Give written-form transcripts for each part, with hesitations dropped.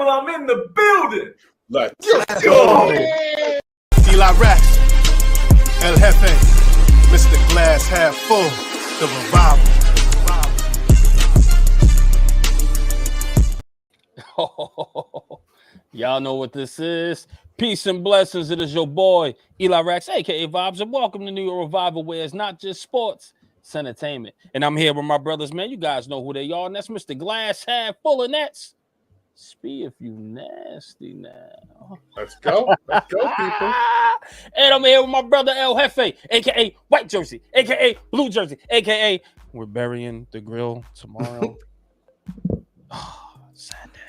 Revival. I'm in the building. Let's go. Eli Rax, El Jefe, Mr. Glass Half Full, the Revival. Y'all know what this is. Peace and blessings. It is your boy, Eli Rax, a.k.a. Vibes, and welcome to New York Revival, where it's not just sports, it's entertainment. And I'm here with my brothers, man. You guys know who they are, and that's Mr. Glass Half Full, and that's Spee if you nasty now. Let's go. Let's go, people. And I'm here with my brother, El Jefe, a.k.a. White Jersey, a.k.a. Blue Jersey, a.k.a. We're burying the grill tomorrow. Sunday.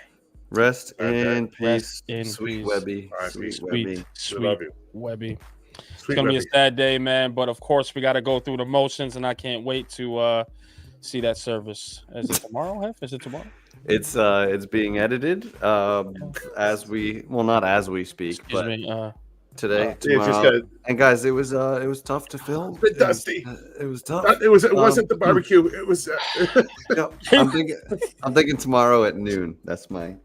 Rest in peace, in sweet peace. Webby. Sweet love you. Webby. It's Sweet gonna be a Webby. sad day, man. But of course, we got to go through the motions, and I can't wait to see that service. Is it tomorrow, Hef? Is it tomorrow? It's being edited as we not as we speak, Excuse but me. today, Yeah, just tomorrow. got And guys, it was tough to film. a bit dusty. It was tough. It wasn't the barbecue. It was. No, I'm thinking tomorrow at noon. That's what I'm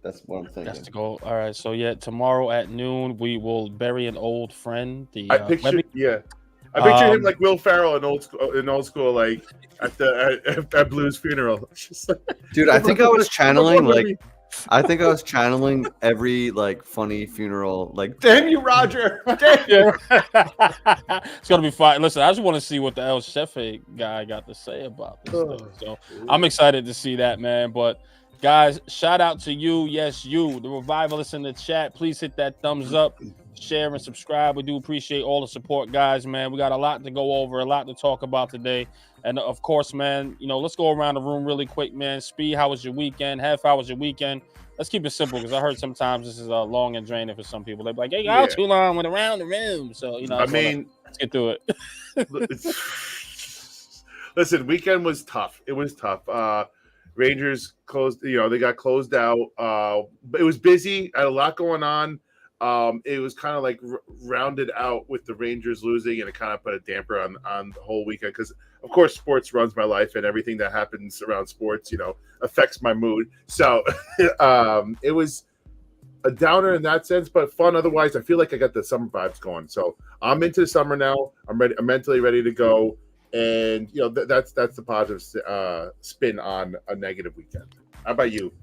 thinking. That's the goal. All right. So yeah, tomorrow at noon we will bury an old friend. I picture him like Will Ferrell in old school, like at Blue's funeral. Just like, Dude, I think I was channeling every like funny funeral, like damn you, Roger. Yeah. It's gonna be fine. Listen, I just want to see what the El Jefe guy got to say about this thing. So I'm excited to see that, man. But guys, shout out to you. Yes, you, the revivalists in the chat. Please hit that thumbs up, share, and subscribe. We do appreciate all the support, guys, man. We got a lot to go over, a lot to talk about today. And of course, man, let's go around the room really quick, man. Spee, how was your weekend? How was your weekend? Let's keep it simple, because I heard sometimes this is long and draining for some people. They're like, hey, y'all too long, went around the room. So, let's get through it. Listen, weekend was tough. It was tough. Rangers closed, they got closed out. But it was busy. I had a lot going on. It was kind of like rounded out with the Rangers losing, and it kind of put a damper on the whole weekend, because of course sports runs my life, and everything that happens around sports affects my mood. So it was a downer in that sense, but fun otherwise. I feel like I got the summer vibes going, so I'm into the summer now. I'm ready. I'm mentally ready to go, and that's the positive spin on a negative weekend. How about you?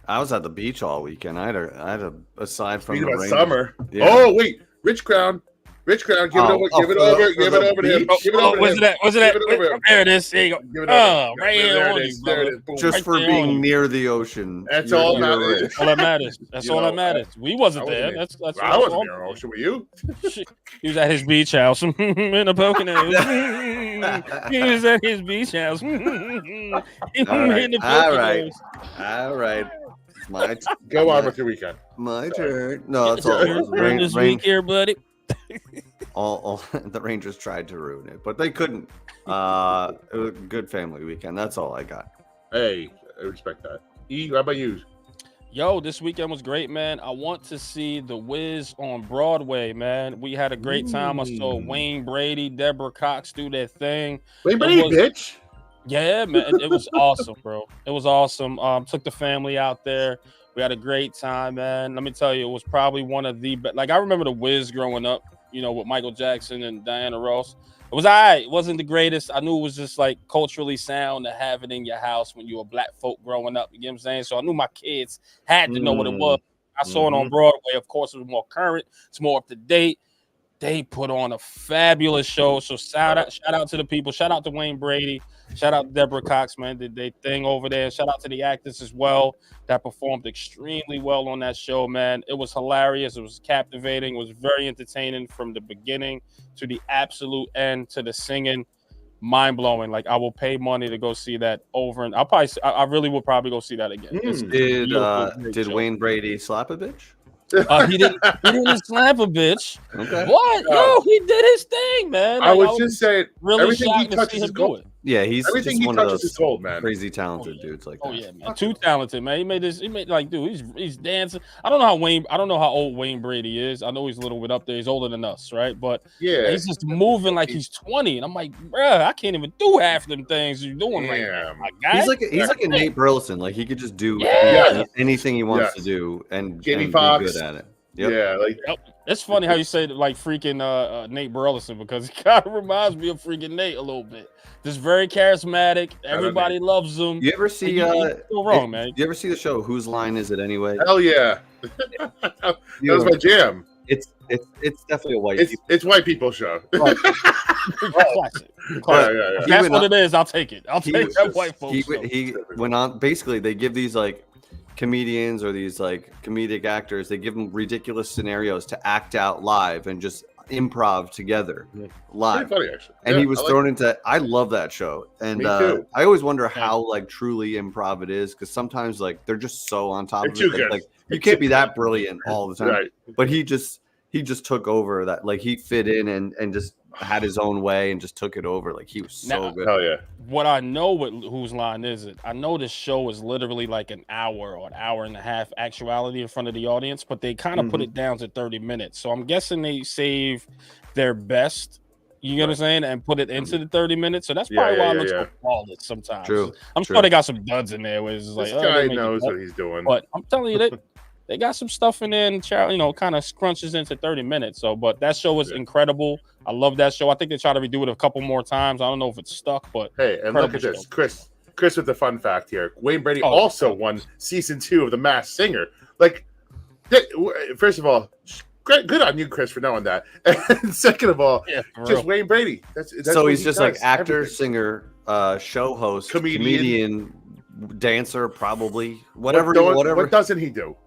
I was at the beach all weekend. I had a aside from Speaking the about Rangers- summer. Yeah. Oh wait, Rich Crown, give it over to him. Give it over to him. Give it over to Was him. it? Give it over to him. There it is. There you go. Give it over. Right here There on it you, is. There brother. it is. Boom. Just Right for there being on you. near the ocean. That's all that matters. That's all that matters. That's all that matters. We wasn't there. That's I wasn't near an ocean. Were you? He was at his beach house in the Poconos. He was at his beach house. All right. My Go on with your weekend. My turn. No, it's all This week here, buddy. all the Rangers tried to ruin it, but they couldn't. It was a good family weekend. That's all I got. Hey, I respect that. E, how about you? Yo, this weekend was great, man. I want to see The Wiz on Broadway, man. We had a great time. I saw Wayne Brady, Deborah Cox do their thing. Wait, bitch. Yeah, man, it was awesome, bro. It was awesome. Took the family out there. We had a great time, man. Let me tell you, it was probably one of the best. Like, I remember The Wiz growing up, with Michael Jackson and Diana Ross. It was all right. It wasn't the greatest. I knew it was just like culturally sound to have it in your house when you were black folk growing up. You get what I'm saying? So I knew my kids had to know what it was. I saw it on Broadway. Of course, it was more current. It's more up to date. They put on a fabulous show. So shout out to the people. Shout out to Wayne Brady. Shout out to Deborah Cox, man. Did they thing over there. Shout out to the actors as well that performed extremely well on that show, man. It was hilarious. It was captivating. It was very entertaining from the beginning to the absolute end, to the singing. Mind blowing. Like, I will pay money to go see that over, and I really will probably go see that again. Did Wayne Brady slap a bitch? He didn't slap a bitch. Okay. What? No, he did his thing, man. I was just saying, really everything he shocked to touches see is him do gold. it. Yeah, he's Everything just he one of touches those is gold, man. crazy talented dudes like that. Oh yeah, man. Too talented, man. He made like, dude, he's dancing. I don't know how old Wayne Brady is. I know he's a little bit up there. He's older than us, right? But Yeah, he's just moving like he's 20. And I'm like, bruh, I can't even do half them things you're doing right now, my guy. He's like a Nate Burleson. Like he could just do anything he wants to do and Jamie be Foxx. good at it. Yep. Yeah, like It's funny how you say like freaking Nate Burleson, because he kind of reminds me of freaking Nate a little bit. Just very charismatic. Everybody loves him. You ever see wrong, man. You ever see the show Whose Line Is It Anyway? hell yeah. That was my jam. It's definitely a white It's white people show. Classic. Yeah. That's what it is. I'll take it. I'll take that white folks. He went on. Basically, they give these like comedians or these like comedic actors. They give them ridiculous scenarios to act out live and just improv together live. Pretty funny, actually. And he was thrown into. I love that show, and Me too. I always wonder how like truly improv it is, because sometimes like they're just so on top of it. Good. Like you can't be that brilliant all the time. Right. But he just took over that. Like he fit in and just had his own way and just took it over. Like he was so good. Hell yeah. What I know what Whose Line Is It? I know this show is literally like an hour or an hour and a half actuality in front of the audience, but they kind of put it down to 30 minutes. So I'm guessing they save their best, you know what I'm saying, and put it into the 30 minutes. So that's probably why it looks so flawless sometimes. True. I'm sure they got some duds in there where it's just like, This guy knows what he's doing. But I'm telling you that they got some stuff in there, and kind of scrunches into 30 minutes. So, but that show was incredible. I love that show. I think they try to redo it a couple more times. I don't know if it's stuck, but hey, and look at this, Chris with the fun fact here. Wayne Brady also won season 2 of The Masked Singer. Like, first of all, good on you, Chris, for knowing that. And second of all, just Wayne Brady. That's so he's just like actor, singer, show host, comedian, dancer, probably whatever. What doesn't he do?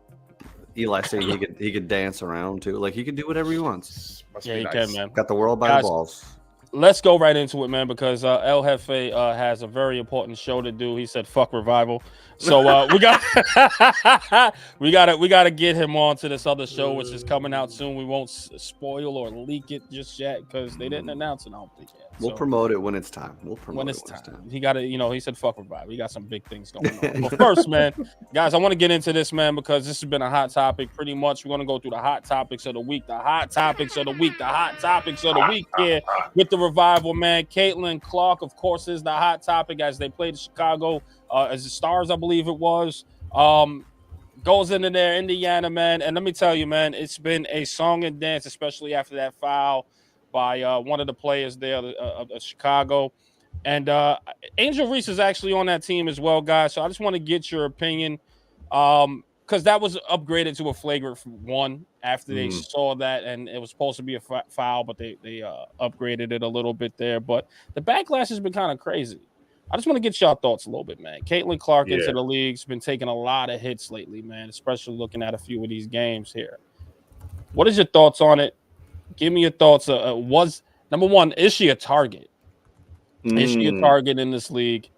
Eli saying he could dance around too. Like he could do whatever he wants. He can, man. Got the world by the balls. Let's go right into it, man, because El Jefe has a very important show to do. He said, "Fuck Revival," so we got to get him on to this other show, which is coming out soon. We won't spoil or leak it just yet because they didn't announce it. I don't think yet. We'll promote it when it's time. When it's time. He got to, he said, "Fuck Revival." He got some big things going on. But first, man, guys, I want to get into this, man, because this has been a hot topic. Pretty much, we're gonna go through the hot topics of the week. The hot topics of the week here with the Revival, man. Caitlin Clark, of course, is the hot topic as they played Chicago as the Stars, I believe it was. Goes into there, Indiana, man. And let me tell you, man, it's been a song and dance, especially after that foul by one of the players there of Chicago. And Angel Reese is actually on that team as well, guys. So I just want to get your opinion. Because that was upgraded to a flagrant 1 after they saw that, and it was supposed to be a foul, but they upgraded it a little bit there. But the backlash has been kind of crazy. I just want to get y'all thoughts a little bit, man. Caitlin Clark into the league's been taking a lot of hits lately, man, especially looking at a few of these games here. What is your thoughts on it? Give me your thoughts. Was number one, is she a target? Is she a target in this league?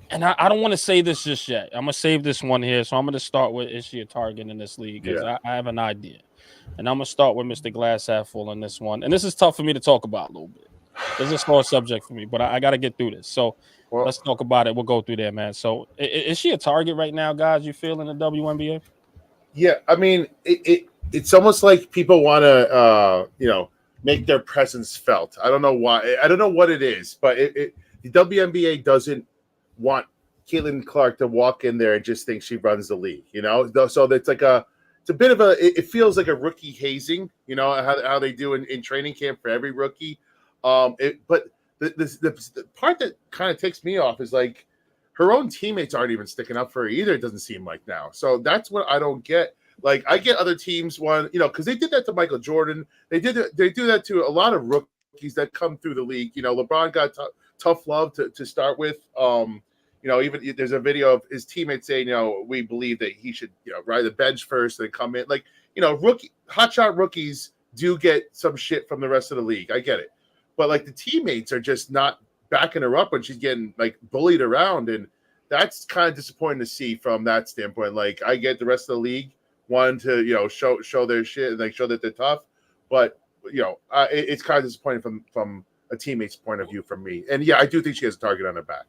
And I don't want to say this just yet. I'm going to save this one here. So I'm going to start with, is she a target in this league? Because I have an idea. And I'm going to start with Mr. Glass half full on this one. And this is tough for me to talk about a little bit. This is a sore subject for me, but I got to get through this. So let's talk about it. We'll go through there, man. So is she a target right now, guys, you feel in the WNBA? Yeah, I mean, it's almost like people want to, make their presence felt. I don't know why. I don't know what it is, but the WNBA doesn't want Caitlin Clark to walk in there and just think she runs the league, So it's like it's a bit of it feels like a rookie hazing, how they do in training camp for every rookie. But the part that kind of takes me off is like her own teammates aren't even sticking up for her either. It doesn't seem like now. So that's what I don't get. Like I get other teams because they did that to Michael Jordan. They do that to a lot of rookies that come through the league. LeBron got tough love to start with. Even there's a video of his teammates saying, we believe that he should, ride the bench first and come in. Like, hotshot rookies do get some shit from the rest of the league. I get it. But like the teammates are just not backing her up when she's getting like bullied around. And that's kind of disappointing to see from that standpoint. Like I get the rest of the league wanting to, show their shit and like show that they're tough. But, it's kind of disappointing from a teammate's point of view from me. And yeah, I do think she has a target on her back.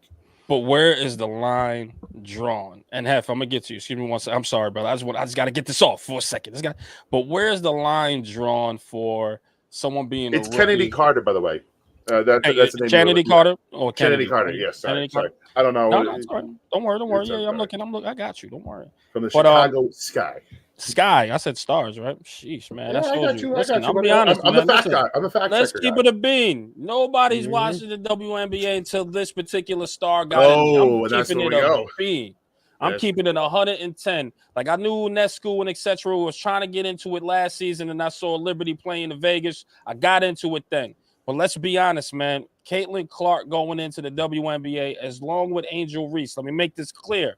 But where is the line drawn? And Hef, I'm gonna get to you. Excuse me one second. I'm sorry, brother. I just got to get this off for a second. But where is the line drawn for someone being? It's Kennedy Carter, by the way. That's the name. Kennedy Carter or Kennedy Carter. Yes. Sorry. I don't know. No, it's all right. Don't worry. Yeah, I'm looking. I got you. Don't worry. From the Chicago Sky. Sky. I said stars, right? Sheesh, man. Yeah, That I got you. Listen, I'm gonna be honest. I'm the fact guy. I'm the fact. Let's keep it a bean. Nobody's watching the WNBA until this particular star got in. That's where we go. Bean. I'm keeping it 110. Like I knew Nescu and etc. was trying to get into it last season, and I saw Liberty playing in Vegas. I got into it then. But let's be honest, man. Caitlin Clark going into the WNBA, as long with Angel Reese. Let me make this clear.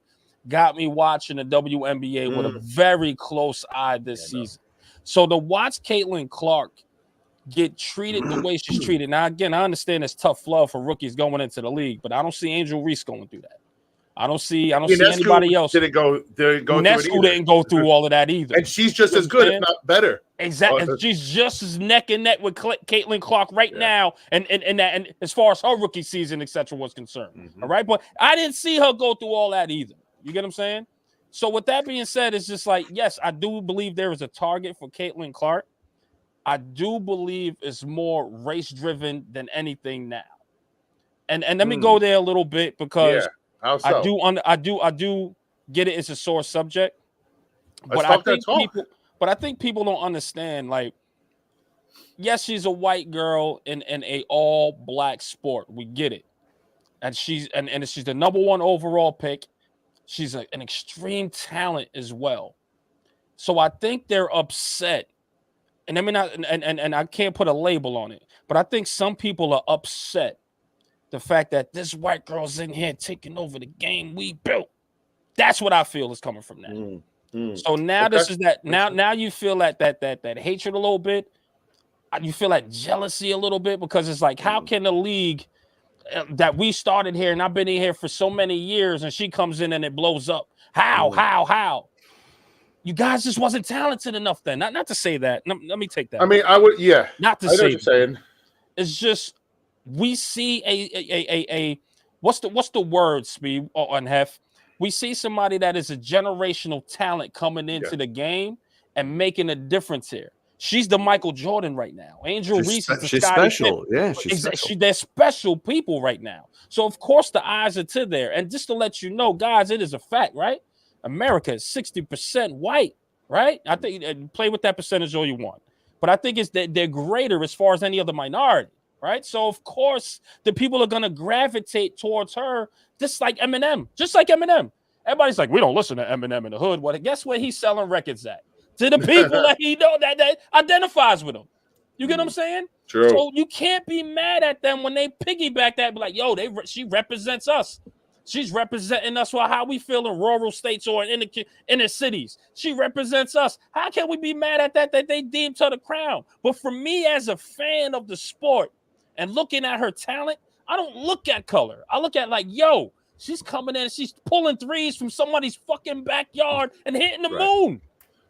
Got me watching the WNBA with a very close eye this season. So to watch Caitlin Clark get treated the way she's treated. Now, again, I understand it's tough love for rookies going into the league, but I don't see Angel Reese going through that. I don't see anybody else. Didn't go Nescu didn't go through all of that either. And she's just as good, if not better. Exactly. She's just as neck and neck with Caitlin Clark now, and as far as her rookie season, etc. was concerned. All right. But I didn't see her go through all that either. You get what I'm saying? So with that being said, it's just like, yes, I do believe there is a target for Caitlin Clark. I do believe it's more race driven than anything now. And let me go there a little bit because I do get it. It's a sore subject, but I think people don't understand. Like, yes, she's a white girl in a all black sport. We get it, and she's the number 1 overall pick. She's an extreme talent as well. So I think they're upset. And I mean, and I can't put a label on it, but I think some people are upset the fact that this white girl's in here taking over the game we built. That's what I feel is coming from that. So now this is that. Now you feel that hatred a little bit. You feel that jealousy a little bit because it's like, how can the league that we started here and I've been in here for so many years and she comes in and it blows up? How? You guys just wasn't talented enough then. Not to say that. Let me take that. I mean, I would, Not to I know say what you're saying. It's just we see a what's the word, Speed on Hef? We see somebody that is a generational talent coming into the game and making a difference here. She's the Michael Jordan right now. Angel Reese is she's special. Yeah, they're special people right now. So of course the eyes are to there. And just to let you know, guys, it is a fact, right? America is 60% white, right? I think play with that percentage all you want, but I think it's that they're greater as far as any other minority, right? So of course the people are gonna gravitate towards her, just like Eminem. Everybody's like, we don't listen to Eminem in the hood. Well, guess where he's selling records at? To the people that he know that identifies with him. You get what I'm saying? True. So you can't be mad at them when they piggyback that. Be like, yo, she represents us. She's representing us for how we feel in rural states or in the inner cities. She represents us. How can we be mad at that they deemed her the crown? But for me, as a fan of the sport and looking at her talent, I don't look at color. I look at like, yo, she's coming in and she's pulling threes from somebody's fucking backyard and hitting the moon.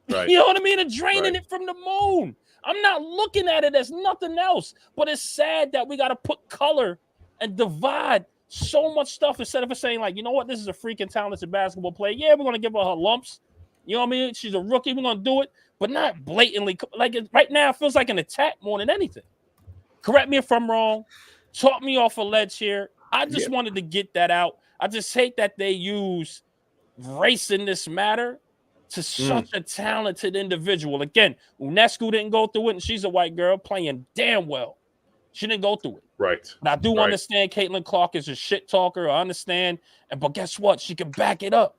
Right. You know what I mean? And draining it from the moon. I'm not looking at it as nothing else. But it's sad that we got to put color and divide so much stuff instead of saying, like, you know what? This is a freaking talented basketball player. Yeah, we're going to give her lumps. You know what I mean? She's a rookie. We're going to do it. But not blatantly. Like, right now, it feels like an attack more than anything. Correct me if I'm wrong. Talk me off a ledge here. I just wanted to get that out. I just hate that they use race in this matter to such a talented individual. Again, Unescu didn't go through it, and she's a white girl playing damn well. She didn't go through it. Right. But I do understand Caitlin Clark is a shit talker. I understand. But guess what? She can back it up.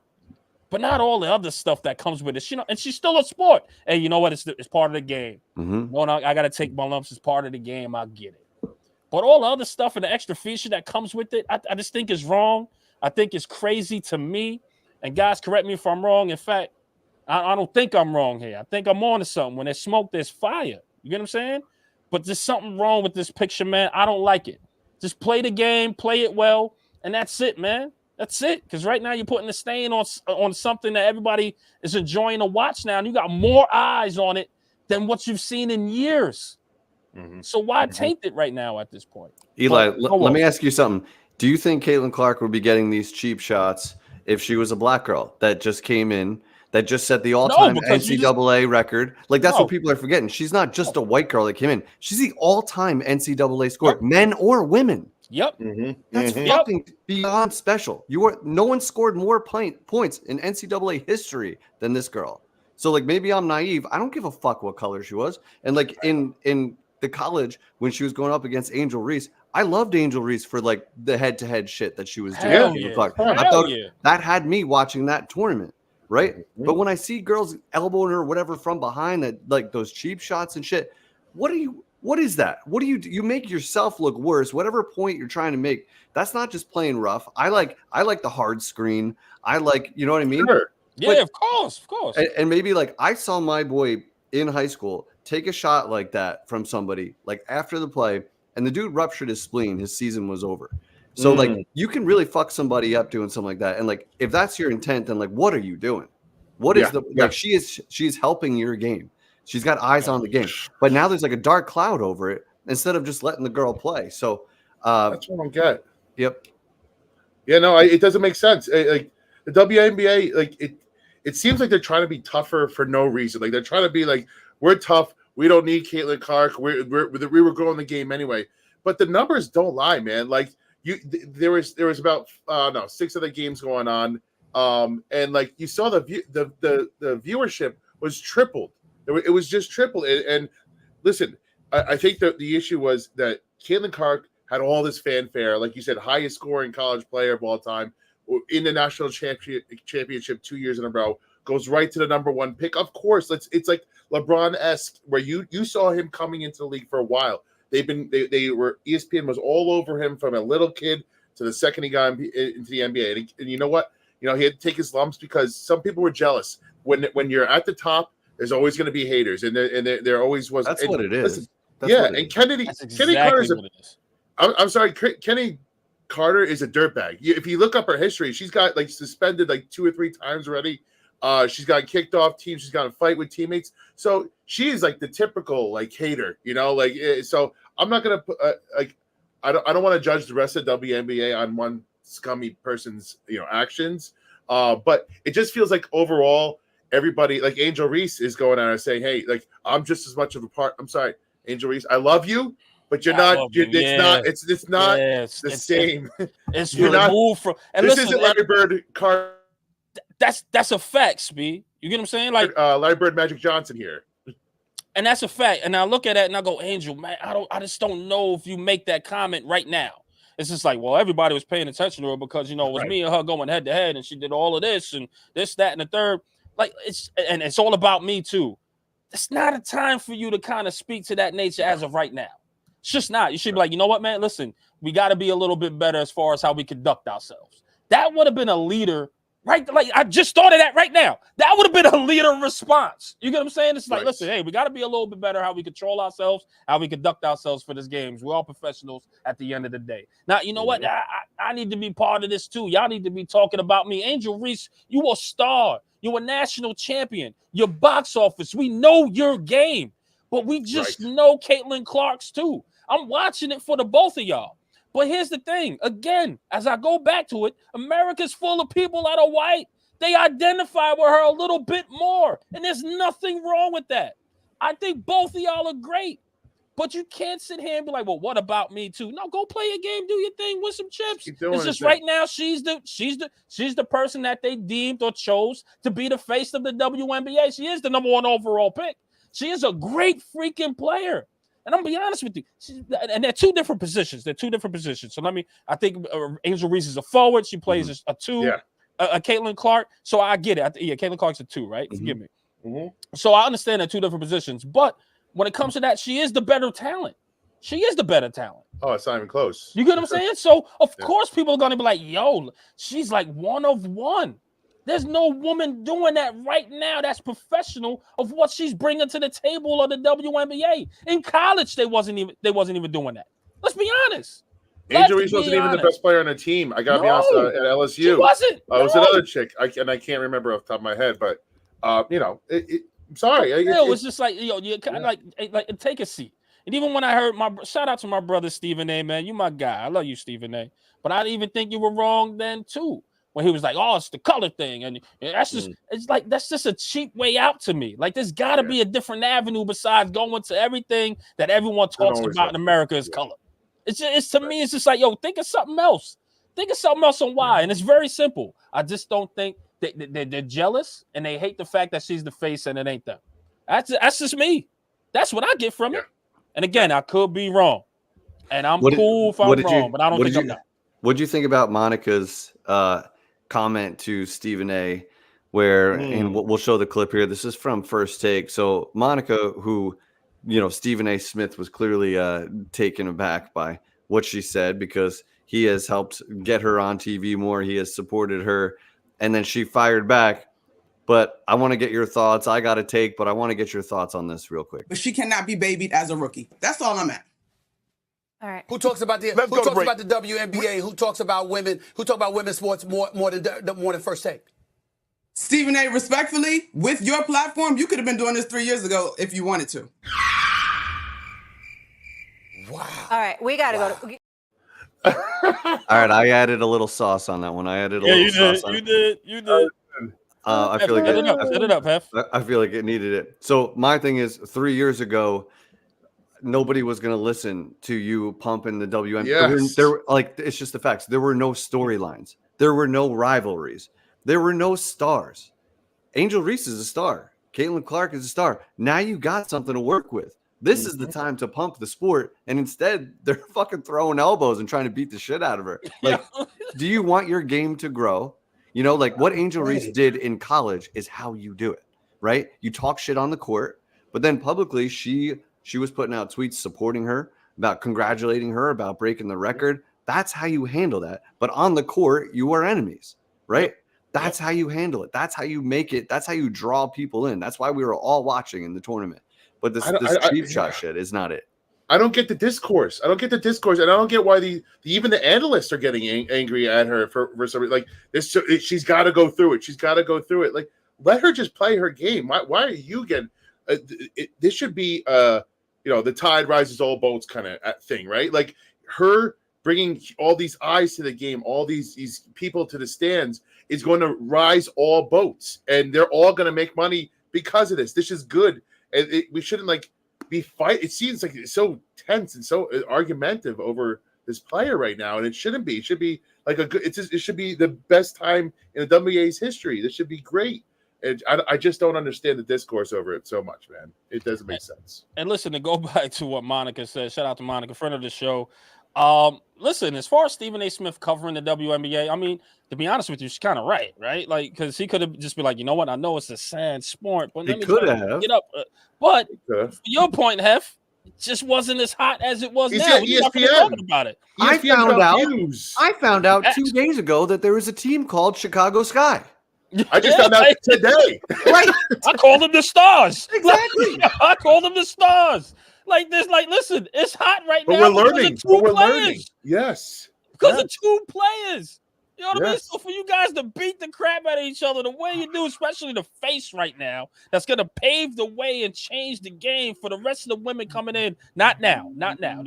But not all the other stuff that comes with it. And she's still a sport. Hey, you know what? It's part of the game. I got to take my lumps. It's part of the game. I get it. But all the other stuff and the extra feature that comes with it, I just think is wrong. I think it's crazy to me. And guys, correct me if I'm wrong. In fact, I don't think I'm wrong here. I think I'm on to something. When there's smoke, there's fire. You get what I'm saying? But there's something wrong with this picture, man. I don't like it. Just play the game, play it well, and that's it, man. That's it. Because right now you're putting a stain on something that everybody is enjoying to watch now, and you got more eyes on it than what you've seen in years. So why taint it right now at this point? Eli, But, let me ask you something. Do you think Caitlin Clark would be getting these cheap shots if she was a black girl that just came in, that just set the all-time NCAA record? Like, that's what people are forgetting. She's not just a white girl that came in. She's the all-time NCAA scorer, men or women. Yep. That's fucking beyond special. No one scored more points in NCAA history than this girl. So, like, maybe I'm naive. I don't give a fuck what color she was. And, like, in the college, when she was going up against Angel Reese, I loved Angel Reese for, like, the head-to-head shit that she was doing. I thought that had me watching that tournament, right? But when I see girls elbowing her or whatever from behind, that, like, those cheap shots and shit, what is that? What do? You make yourself look worse. Whatever point you're trying to make, that's not just playing rough. I like the hard screen. I like, you know what I mean? Sure. Yeah, but, of course. And maybe, like, I saw my boy in high school take a shot like that from somebody, like, after the play, and the dude ruptured his spleen. His season was over. So, like, you can really fuck somebody up doing something like that. And, like, if that's your intent, then, like, what are you doing? What is like, she's helping your game. She's got eyes on the game. But now there's, like, a dark cloud over it instead of just letting the girl play. So that's what I don't get. Yep. Yeah, no, it doesn't make sense. Like, the WNBA, like, it seems like they're trying to be tougher for no reason. Like, they're trying to be like, we're tough. We don't need Caitlin Clark. We were growing the game anyway. But the numbers don't lie, man. Like, there was about 6 other games going on, and, like, you saw the viewership was tripled. It was just tripled. And listen, I think that the issue was that Caitlin Clark had all this fanfare, like you said, highest scoring college player of all time, in the national championship 2 years in a row, goes right to the number 1 pick. Of course, it's like LeBron-esque, where you saw him coming into the league for a while. They were ESPN was all over him from a little kid to the second he got into the NBA. And you know what? You know, he had to take his lumps because some people were jealous. When you're at the top, there's always going to be haters, and there always was. That's what it is. Kenny Carter's I'm sorry, Kenny Carter is a dirtbag. If you look up her history, she's got, like, suspended like 2 or 3 times already. She's got kicked off teams. She's got in a fight with teammates. So she is, like, the typical, like, hater, you know. Like, so I'm not gonna put I don't want to judge the rest of WNBA on one scummy person's, you know, actions. But it just feels like overall everybody, like Angel Reese, is going out and saying, "Hey, like, I'm just as much of a part." I'm sorry, Angel Reese, I love you. But you're not. It's not the same. It's removed from. And this listen, isn't Larry Bird. That's a fact, Speed. You get what I'm saying? Like, Larry Bird, Magic Johnson here. And that's a fact. And I look at it and I go, Angel, man, I just don't know if you make that comment right now. It's just like, well, everybody was paying attention to her because, you know, it was me and her going head to head, and she did all of this and this, that, and the third. Like, it's all about me too. It's not a time for you to kind of speak to that nature as of right now. It's just not. You should be like, you know what, man? Listen, we got to be a little bit better as far as how we conduct ourselves. That would have been a leader, right? Like, I just thought of that right now. That would have been a leader response. You get what I'm saying? It's like, listen, hey, we got to be a little bit better how we control ourselves, how we conduct ourselves for this games. We're all professionals at the end of the day. Now, you know what? I need to be part of this too. Y'all need to be talking about me. Angel Reese, you a star. You're a national champion. Your box office. We know your game. But we just know Caitlin Clark's too. I'm watching it for the both of y'all. But here's the thing. Again, as I go back to it, America's full of people that are white. They identify with her a little bit more. And there's nothing wrong with that. I think both of y'all are great. But you can't sit here and be like, well, what about me too? No, go play a game, do your thing, win some chips. It's just right now she's the person that they deemed or chose to be the face of the WNBA. She is the number 1 overall pick. She is a great freaking player. And I'm gonna be honest with you. And they're 2 different positions. So I think Angel Reese is a forward. She plays a 2. Yeah. Caitlin Clark. So I get it. Caitlin Clark's a 2, right? Forgive me. So I understand they're 2 different positions. But when it comes to that, she is the better talent. Oh, it's not even close. You get what I'm saying? So, of course, people are going to be like, yo, she's like one of one. There's no woman doing that right now that's professional of what she's bringing to the table of the WNBA. In college, they wasn't even doing that. Let's be honest. Angel Reese wasn't even the best player on the team. I got to be honest, at LSU. She wasn't. It was another chick, I can't remember off the top of my head, but, you know, I'm sorry. It was just like, you know, you kind of like take a seat. And even when I heard shout out to my brother Stephen A, man, you my guy. I love you, Stephen A. But I even think you were wrong then too. When he was like, "Oh, it's the color thing," and that's just it's like that's just a cheap way out to me. Like, there's got to be a different avenue besides going to everything that everyone talks about in America is color. It's to me, it's just like, yo, think of something else. Think of something else on why, and it's very simple. I just don't think they're jealous and they hate the fact that she's the face and it ain't them. That's just me. That's what I get from it. And again, I could be wrong, and I'm cool if I'm wrong, but I don't think I'm not. What do you think about Monica's comment to Stephen A, where and we'll show the clip here. This is from First Take. So Monica, who Stephen A. Smith was clearly taken aback by what she said because he has helped get her on TV more. He has supported her, and then she fired back. But I want to get your thoughts. I got a take, but I want to get your thoughts on this real quick. But she cannot be babied as a rookie. That's all I'm at. All right. Who talks about the WNBA? Who talks about women? Who talk about women's sports more than First Take? Stephen A, respectfully, with your platform, you could have been doing this 3 years ago if you wanted to. Wow. All right, we got to go to. All right, I added a little sauce on that one. I added a little sauce on it. You did. I feel like set it up, Hef. I feel like it needed it. So my thing is, 3 years ago, nobody was going to listen to you pumping the WNBA. Yes. It's just the facts. There were no storylines. There were no rivalries. There were no stars. Angel Reese is a star. Caitlin Clark is a star. Now you got something to work with. This is the time to pump the sport, and instead they're fucking throwing elbows and trying to beat the shit out of her. Like, do you want your game to grow? What Angel Reese did in college is how you do it, right? You talk shit on the court, but then publicly she was putting out tweets supporting her, about congratulating her, about breaking the record. That's how you handle that. But on the court, you are enemies, right? That's how you handle it. That's how you make it. That's how you draw people in. That's why we were all watching in the tournament. But this cheap shot shit is not it. I don't get the discourse. And I don't get why even the analysts are getting angry at her for something like this. She's got to go through it. She's got to go through it. Like, let her just play her game. Why are you getting? This should be the tide rises all boats kind of thing, right? Like, her bringing all these eyes to the game, all these people to the stands is going to rise all boats, and they're all going to make money because of this. This is good. And we shouldn't be fight. It seems like it's so tense and so argumentative over this player right now, and it shouldn't be. It should be like it should be the best time in the WNBA's history. This should be great. And I just don't understand the discourse over it so much, man. It doesn't make sense. And listen, to go back to what Monica said, shout out to Monica, friend of the show. Listen, as far as Stephen A. Smith covering the WNBA, I mean, to be honest with you, she's kind of right? Like, because he could have just been like, you know what? I know it's a sad sport, but let me get up. But for your point, Hef, it just wasn't as hot as it was now. We're not talking about it. I found out 2 days ago that there was a team called Chicago Sky. I just found out today. Right. I called them the Stars. Exactly. I called them the Stars. Listen, it's hot right now. We're learning. Yes. Because of 2 players. You know what I mean? So for you guys to beat the crap out of each other the way you do, especially the face right now, that's going to pave the way and change the game for the rest of the women coming in. Not now.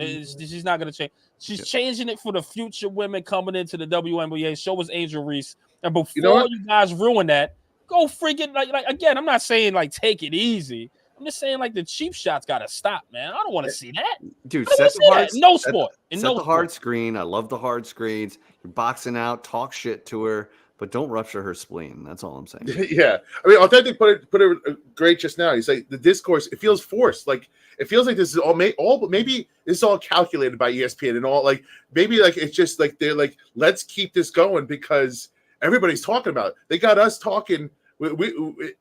She's not going to change. She's changing it for the future women coming into the WNBA. So was Angel Reese. And before you guys ruin that, go freaking again, I'm not saying take it easy. I'm just saying the cheap shots got to stop, man. I don't want to see that. Dude, set the hard screen. I love the hard screens. You're boxing out, talk shit to her, but don't rupture her spleen. That's all I'm saying. Yeah. I mean, Authentic put it great just now. He's like, the discourse, it feels forced. It feels like this is maybe this is all calculated by ESPN and all. Maybe it's just they're let's keep this going because everybody's talking about it. They got us talking. We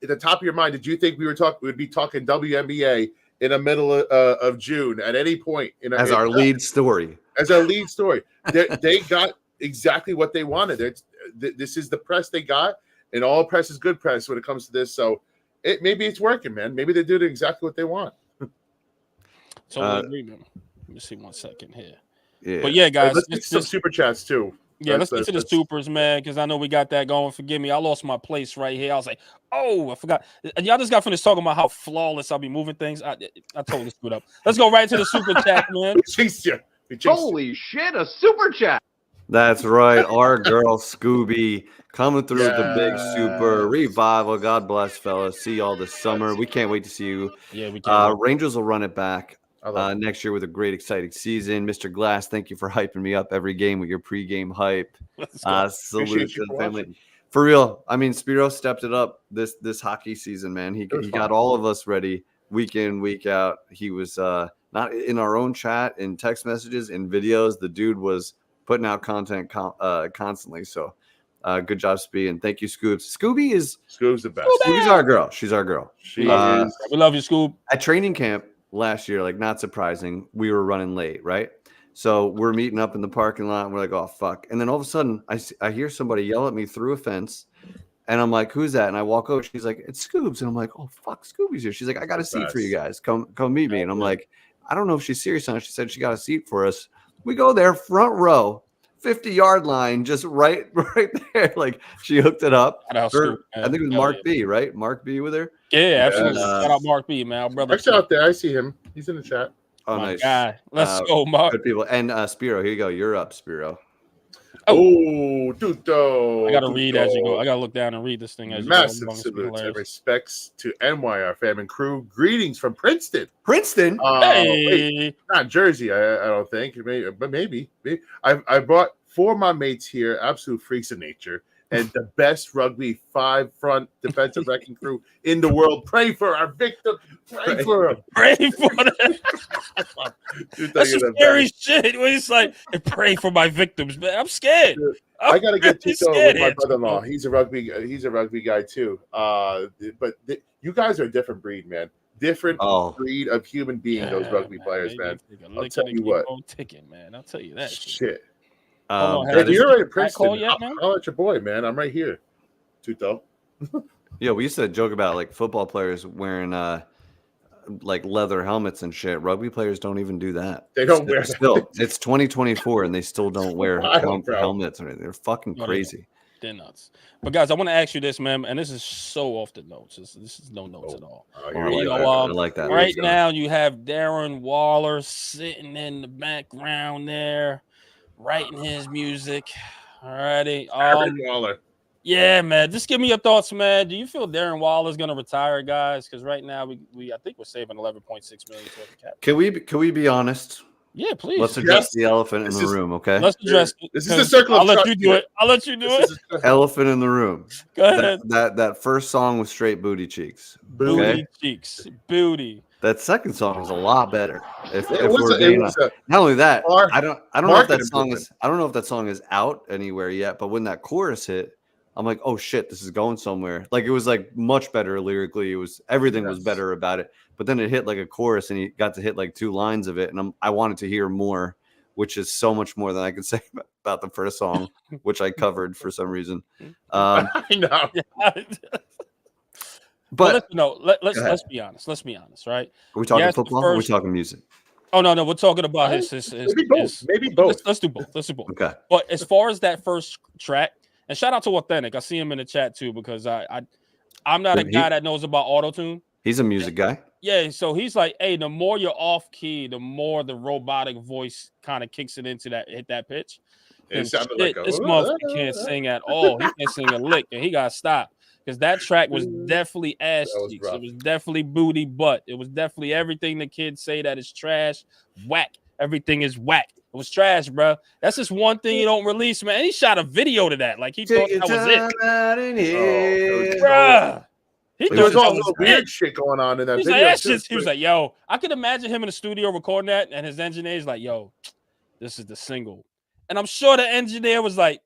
at the top of your mind, did you think we'd be talking WNBA in the middle of June at any point? As our lead story. They got exactly what they wanted. This is the press they got, and all press is good press when it comes to this. So maybe it's working, man. Maybe they're doing exactly what they want. So agreement. Let me see 1 second here. Yeah. But yeah, guys, let's get some super chats too. Yeah, let's get to the supers, man, because I know we got that going. Forgive me, I lost my place right here. I was like, oh, I forgot. Y'all just got finished talking about how flawless I'll be moving things. I totally screwed up. Let's go right to the super chat, man. Holy shit, a super chat. That's right. Our girl Scooby coming through with the big super revival. God bless, fellas. See y'all this summer. We can't wait to see you. Yeah, we can't. Rangers will run it back next year with a great, exciting season. Mr. Glass, thank you for hyping me up every game with your pregame hype. Salute to the family. For real. I mean, Spiro stepped it up this hockey season, man. He got all of us ready week in, week out. He was not in our own chat, in text messages, in videos. The dude was putting out content constantly. So good job, Spee. And thank you, Scoobs. Scoob's the best. Scooby's our girl. She's our girl. She is. We love you, Scoob. At training camp last year, like, not surprising, we were running late, right? So we're meeting up in the parking lot and we're like, oh, fuck. And then all of a sudden I hear somebody yell at me through a fence. And I'm like, who's that? And I walk over. She's like, it's Scoobs. And I'm like, oh, fuck, Scooby's here. She's like, I got a seat for you guys. Come meet me. And I'm like, I don't know if she's serious or not. She said she got a seat for us. We go there, front row, 50-yard line, just right there. Like, she hooked it up. I think it was Mark B, right? Mark B with her. Yeah, absolutely. Shout out Mark B, man. Our brother. Mark's out there. I see him. He's in the chat. Oh, my nice guy. Let's go, Mark. Good people. And Spiro, here you go. You're up, Spiro. Oh, Tuto. I gotta read as you go. I gotta look down and read this thing as you go. Massive salutes and respects to NYR fam and crew. Greetings from Princeton. Princeton? Hey. Wait, not Jersey, I don't think. Maybe. I brought 4 of my mates here, absolute freaks of nature, and the best rugby 5-front defensive wrecking crew in the world. Pray for our victim. Pray for him. Pray for them. That's some scary shit. When it's like, pray for my victims, man. I'm scared. I gotta get Tito with my brother-in-law. He's a rugby guy too. But you guys are a different breed, man. Different breed of human being. Those rugby players, man. I'll tell you what. Ticking, man. I'll tell you that shit. If you're right at Princeton, I'll let your boy, man. I'm right here, Tuto. Yeah, we used to joke about like football players wearing like leather helmets and shit. Rugby players don't even do that. They don't wear still. It's 2024 and they still don't wear helmets or anything. They're fucking crazy. They're nuts. But guys, I want to ask you this, man, and this is so off the notes. This is no notes at all. I like that. Right now, you have Darren Waller sitting in the background there, writing his music. Alrighty. Waller. Yeah, man. Just give me your thoughts, man. Do you feel Darren Waller is going to retire, guys? Because right now we I think we're saving 11.6 million for the cap. Can we be honest? Yeah, please. Let's address the elephant in the room, okay? Let's address it. This is the circle of I'll let you do it. I'll let you do it. Elephant in the room. Go ahead. That first song was straight booty cheeks. Booty cheeks. Booty. That second song is a lot better. Not only that, I don't know if that song is. I don't know if that song is out anywhere yet. But when that chorus hit, I'm like, oh shit, this is going somewhere. Like, it was like much better lyrically. Everything was better about it. But then it hit like a chorus, and he got to hit like 2 lines of it, and I wanted to hear more, which is so much more than I could say about the first song, which I covered for some reason. I know. But let's be honest. Let's be honest, right? Are we talking football? Or are we talking music? Oh no, we're talking about his maybe both. Let's do both. Let's do both. Okay. But as far as that first track, and shout out to Authentic, I see him in the chat too, because I'm not a guy that knows about auto-tune. He's a music guy. Yeah, so he's like, hey, the more you're off key, the more the robotic voice kind of kicks it into hit that pitch. It sounded like this motherfucker can't sing at all. He can't sing a lick, and he got stopped because that track was definitely ass cheeks. It was definitely booty butt. It was definitely everything the kids say that is trash, whack. Everything is whack. It was trash, bro. That's just one thing you don't release, man. And he shot a video to that, like he thought that was it, bro. There was all this weird shit going on in that video. He was like, yo, I could imagine him in the studio recording that, and his engineer's like, yo, this is the single. And I'm sure the engineer was like,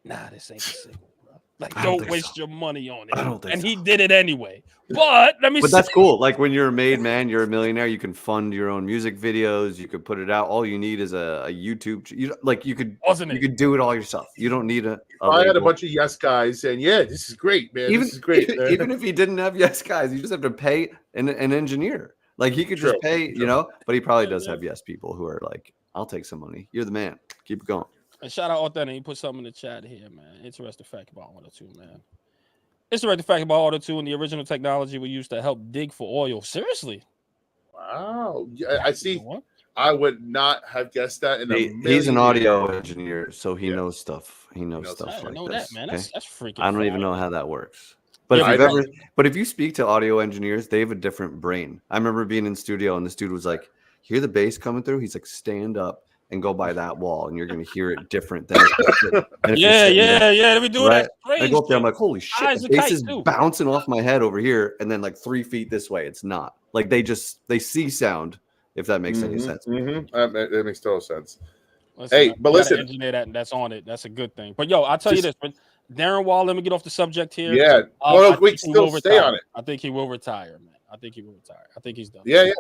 nah, this ain't the single, bro. Like, don't waste your money on it. I don't think he did it anyway. But that's cool. Like, when you're a made man, you're a millionaire, you can fund your own music videos, you could put it out. All you need is a YouTube. You could do it all yourself. You don't need I had a bunch of yes guys saying, yeah, this is great, man. This is great. Even if he didn't have yes guys, you just have to pay an engineer. Like, he could just pay, but he probably does have yes people who are like, I'll take some money. You're the man. Keep it going. And shout out Authentic. He put something in the chat here, man. Interesting fact about Auto 2, man. Interesting fact about Auto 2 and the original technology we used to help dig for oil. Seriously? Wow. Yeah, I see. I would not have guessed that in a million He's an audio years. engineer, so he knows stuff. He knows stuff I like know this. that, man. Okay? That's freaking. I don't fire. even know how that works. But if you speak to audio engineers, they have a different brain. I remember being in studio and this dude was like, "Hear the bass coming through?" He's like, "Stand up and go by that wall, and you're gonna hear it different than." Yeah. We do right? that. I go up there, I'm like, "Holy shit!" The bass is too. bouncing off my head over here, and then like 3 feet this way, it's not. Like they see sound. If that makes any sense. That makes total sense. Listen, hey, but listen, engineer that's on it. That's a good thing. But yo, I'll tell you this. Darren Wall, let me get off the subject here. Yeah, we can still stay on it. I think he will retire, man. I think he's done. Yeah.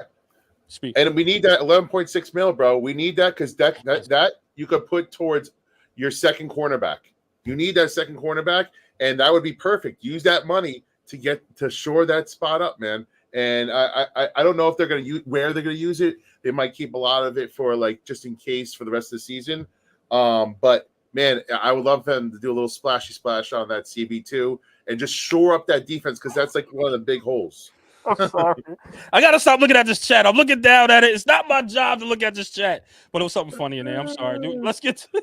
Speak. And we need that 11.6 mil, bro. We need that because that you could put towards your second cornerback. You need that second cornerback, and that would be perfect. Use that money to shore that spot up, man. And I don't know if they're going to use where they're going to use it. They might keep a lot of it for like just in case for the rest of the season. But man, I would love them to do a little splashy splash on that CB2 and just shore up that defense because that's like one of the big holes. I'm sorry. I gotta stop looking at this chat. I'm looking down at it. It's not my job to look at this chat, but it was something funny in there. I'm sorry, dude. Let's get to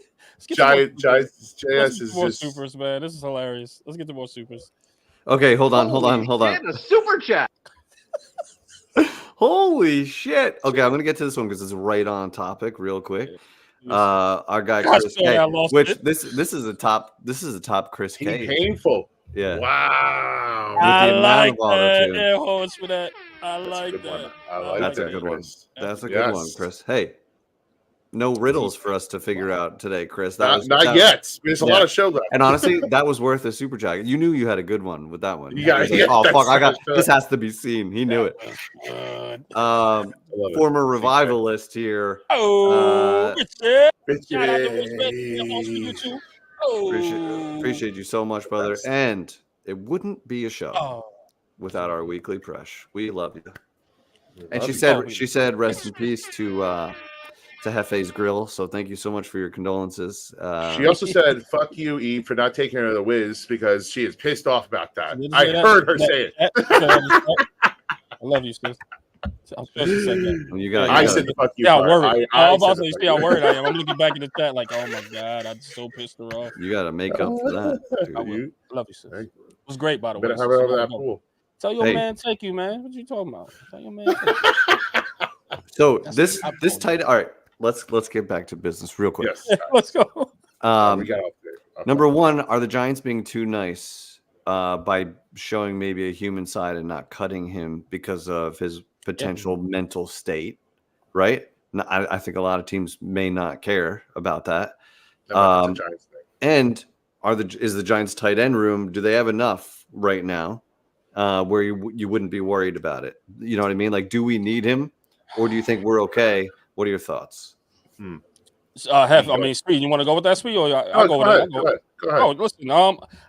more supers, man. This is hilarious. Let's get to more supers. Okay, hold on. A super chat. Holy shit. Okay, I'm gonna get to this one because it's right on topic real quick. Our guy Chris K, which this is a top Chris K. Painful. Yeah. Wow. I like that. Air horns for that. I like that. That's a good one. That's a good one, Chris. Hey, no riddles for us to figure out today, Chris. Not yet. There's a lot of show left. And honestly, that was worth a super chat. You knew you had a good one with that one. Oh fuck! This has to be seen. He knew it. Former revivalist here. Appreciate you so much, brother. And it wouldn't be a show without our weekly press. We love you. And she said, rest in peace to Hefe's Grill. So thank you so much for your condolences. She also said, "Fuck you, Eve, for not taking her to the Wiz because she is pissed off about that." I heard her say it. I love you, sis. I'm supposed to say that. I said, "Fuck you." Yeah, worried. I was about to say, see how worried I am. I'm looking back in the chat like, oh my god, I'm so pissed her off. You got to make up for that. I love you, sis. It was great, by the way. Better have her over that pool. Tell your man, take you, man. What you talking about? Tell your man. So this tight. All right. Let's get back to business real quick. Yes, let's go. Number one, are the Giants being too nice by showing maybe a human side and not cutting him because of his potential mental state? Right? I think a lot of teams may not care about that. And is the Giants tight end room? Do they have enough right now where you wouldn't be worried about it? You know what I mean? Like, do we need him, or do you think we're okay? What are your thoughts? Speed, you want to go with that, Speed? Or I'll go with that. Go ahead. Oh, listen,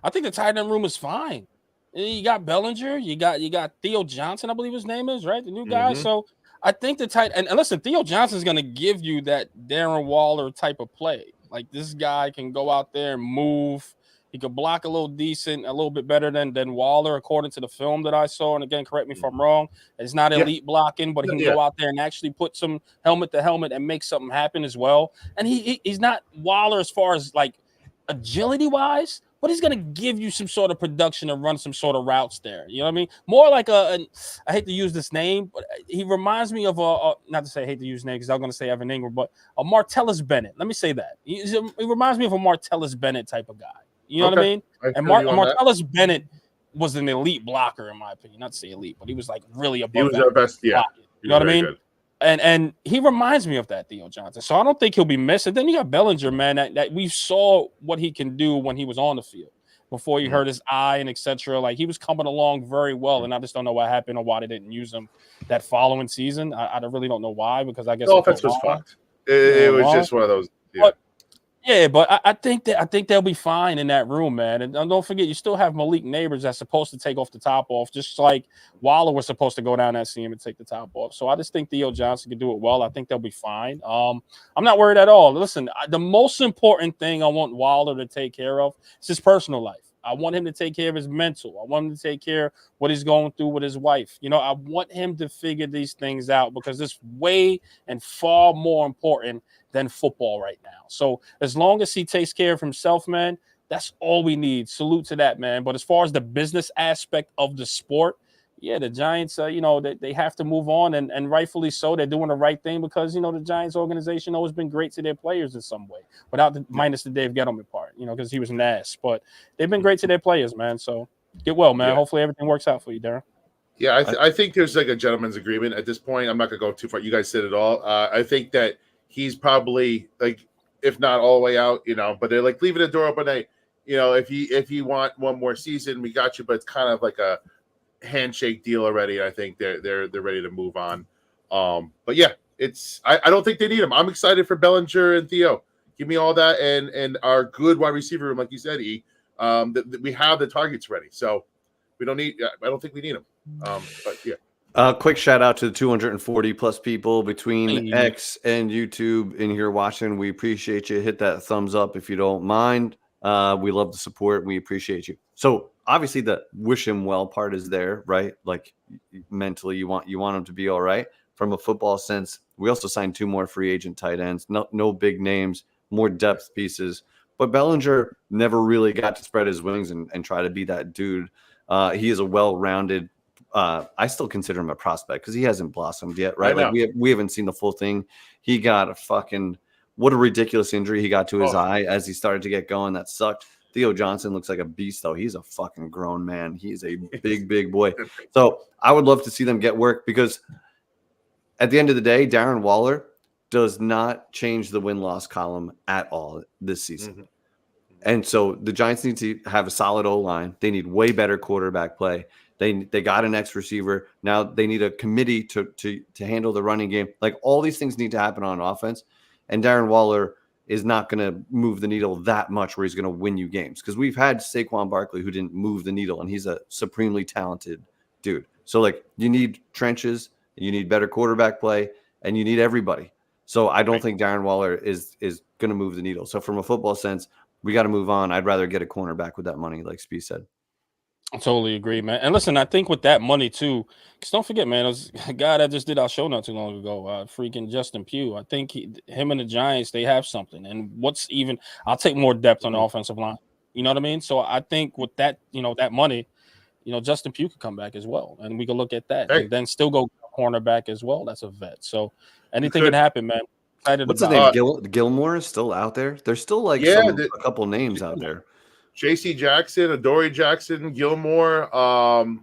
I think the tight end room is fine. You got Bellinger, you got Theo Johnson, I believe his name is, right? The new guy. So I think the tight and listen, Theo Johnson is going to give you that Darren Waller type of play. Like this guy can go out there and move. He could block a little decent, a little bit better than Waller, according to the film that I saw. And again, correct me if I'm wrong. It's not elite blocking, but he can go out there and actually put some helmet to helmet and make something happen as well. And he's not Waller as far as like agility wise, but he's going to give you some sort of production and run some sort of routes there. You know what I mean? More like I hate to use this name, but he reminds me of not to say I hate to use name because I'm going to say Evan Ingram, but a Martellus Bennett. Let me say that. He reminds me of a Martellus Bennett type of guy. You know what I mean? And Martellus Bennett was an elite blocker, in my opinion. Not to say elite, but he was like really above. He was our best, yeah. You know what I mean? Good. And he reminds me of that Theo Johnson. So I don't think he'll be missed. And then you got Bellinger, man, that we saw what he can do when he was on the field before he hurt his eye and etc. Like he was coming along very well, and I just don't know what happened or why they didn't use him that following season. I really don't know why, because I guess the offense was fucked. It was just one of those. Yeah. Yeah, but I think they'll be fine in that room, man. And don't forget, you still have Malik Neighbors that's supposed to take off the top off, just like Waller was supposed to go down that seam and take the top off. So I just think Theo Johnson can do it well. I think they'll be fine. I'm not worried at all. Listen, the most important thing I want Waller to take care of is his personal life. I want him to take care of his mental. I want him to take care of what he's going through with his wife. You know, I want him to figure these things out because it's way and far more important than football right now. So as long as he takes care of himself, man, that's all we need. Salute to that, man. But as far as the business aspect of the sport, yeah, the Giants, they have to move on, and rightfully so. They're doing the right thing because, the Giants organization always been great to their players in some way, minus the Dave Gettleman part, because he was an ass. But they've been great to their players, man. So get well, man. Yeah. Hopefully everything works out for you, Darren. Yeah, I think there's like a gentleman's agreement at this point. I'm not going to go too far. You guys said it all. I think that he's probably like, if not all the way out, but they're like leaving the door open. If you want one more season, we got you. But it's kind of like a handshake deal already. I think they're ready to move on. But yeah, I don't think they need him. I'm excited for Bellinger and Theo. Give me all that and our good wide receiver room, like you said, E. We have the targets ready, so we don't need. I don't think we need them. But yeah. Quick shout out to the 240 plus people between X and YouTube in here watching. We appreciate you. Hit that thumbs up if you don't mind. We love the support. We appreciate you. So obviously the wish him well part is there, right? Like mentally you want him to be all right. From a football sense, we also signed 2 more free agent tight ends. No big names, more depth pieces. But Bellinger never really got to spread his wings and try to be that dude. He is a well-rounded. I still consider him a prospect because he hasn't blossomed yet, right? Like we haven't seen the full thing. He got what a ridiculous injury he got to his eye as he started to get going. That sucked. Theo Johnson looks like a beast, though. He's a fucking grown man. He's a big boy. So I would love to see them get work because at the end of the day, Darren Waller does not change the win-loss column at all this season. Mm-hmm. And so the Giants need to have a solid O-line. They need way better quarterback play. They got an X receiver. Now they need a committee to handle the running game. Like all these things need to happen on offense. And Darren Waller is not going to move the needle that much where he's going to win you games. Because we've had Saquon Barkley who didn't move the needle, and he's a supremely talented dude. So like you need trenches, you need better quarterback play, and you need everybody. So I don't think Darren Waller is going to move the needle. So from a football sense, we got to move on. I'd rather get a cornerback with that money, like Spee said. I totally agree, man. And listen, I think with that money too, because don't forget, man, it was a guy that just did our show not too long ago, freaking Justin Pugh. I think him and the Giants, they have something. And I'll take more depth on the offensive line. You know what I mean? So I think with that, that money, Justin Pugh could come back as well. And we can look at that and then still go cornerback as well. That's a vet. So anything can happen, man. What's his name? Gilmore is still out there. There's still like a couple names out there. J.C. Jackson, Adoree Jackson, Gilmore,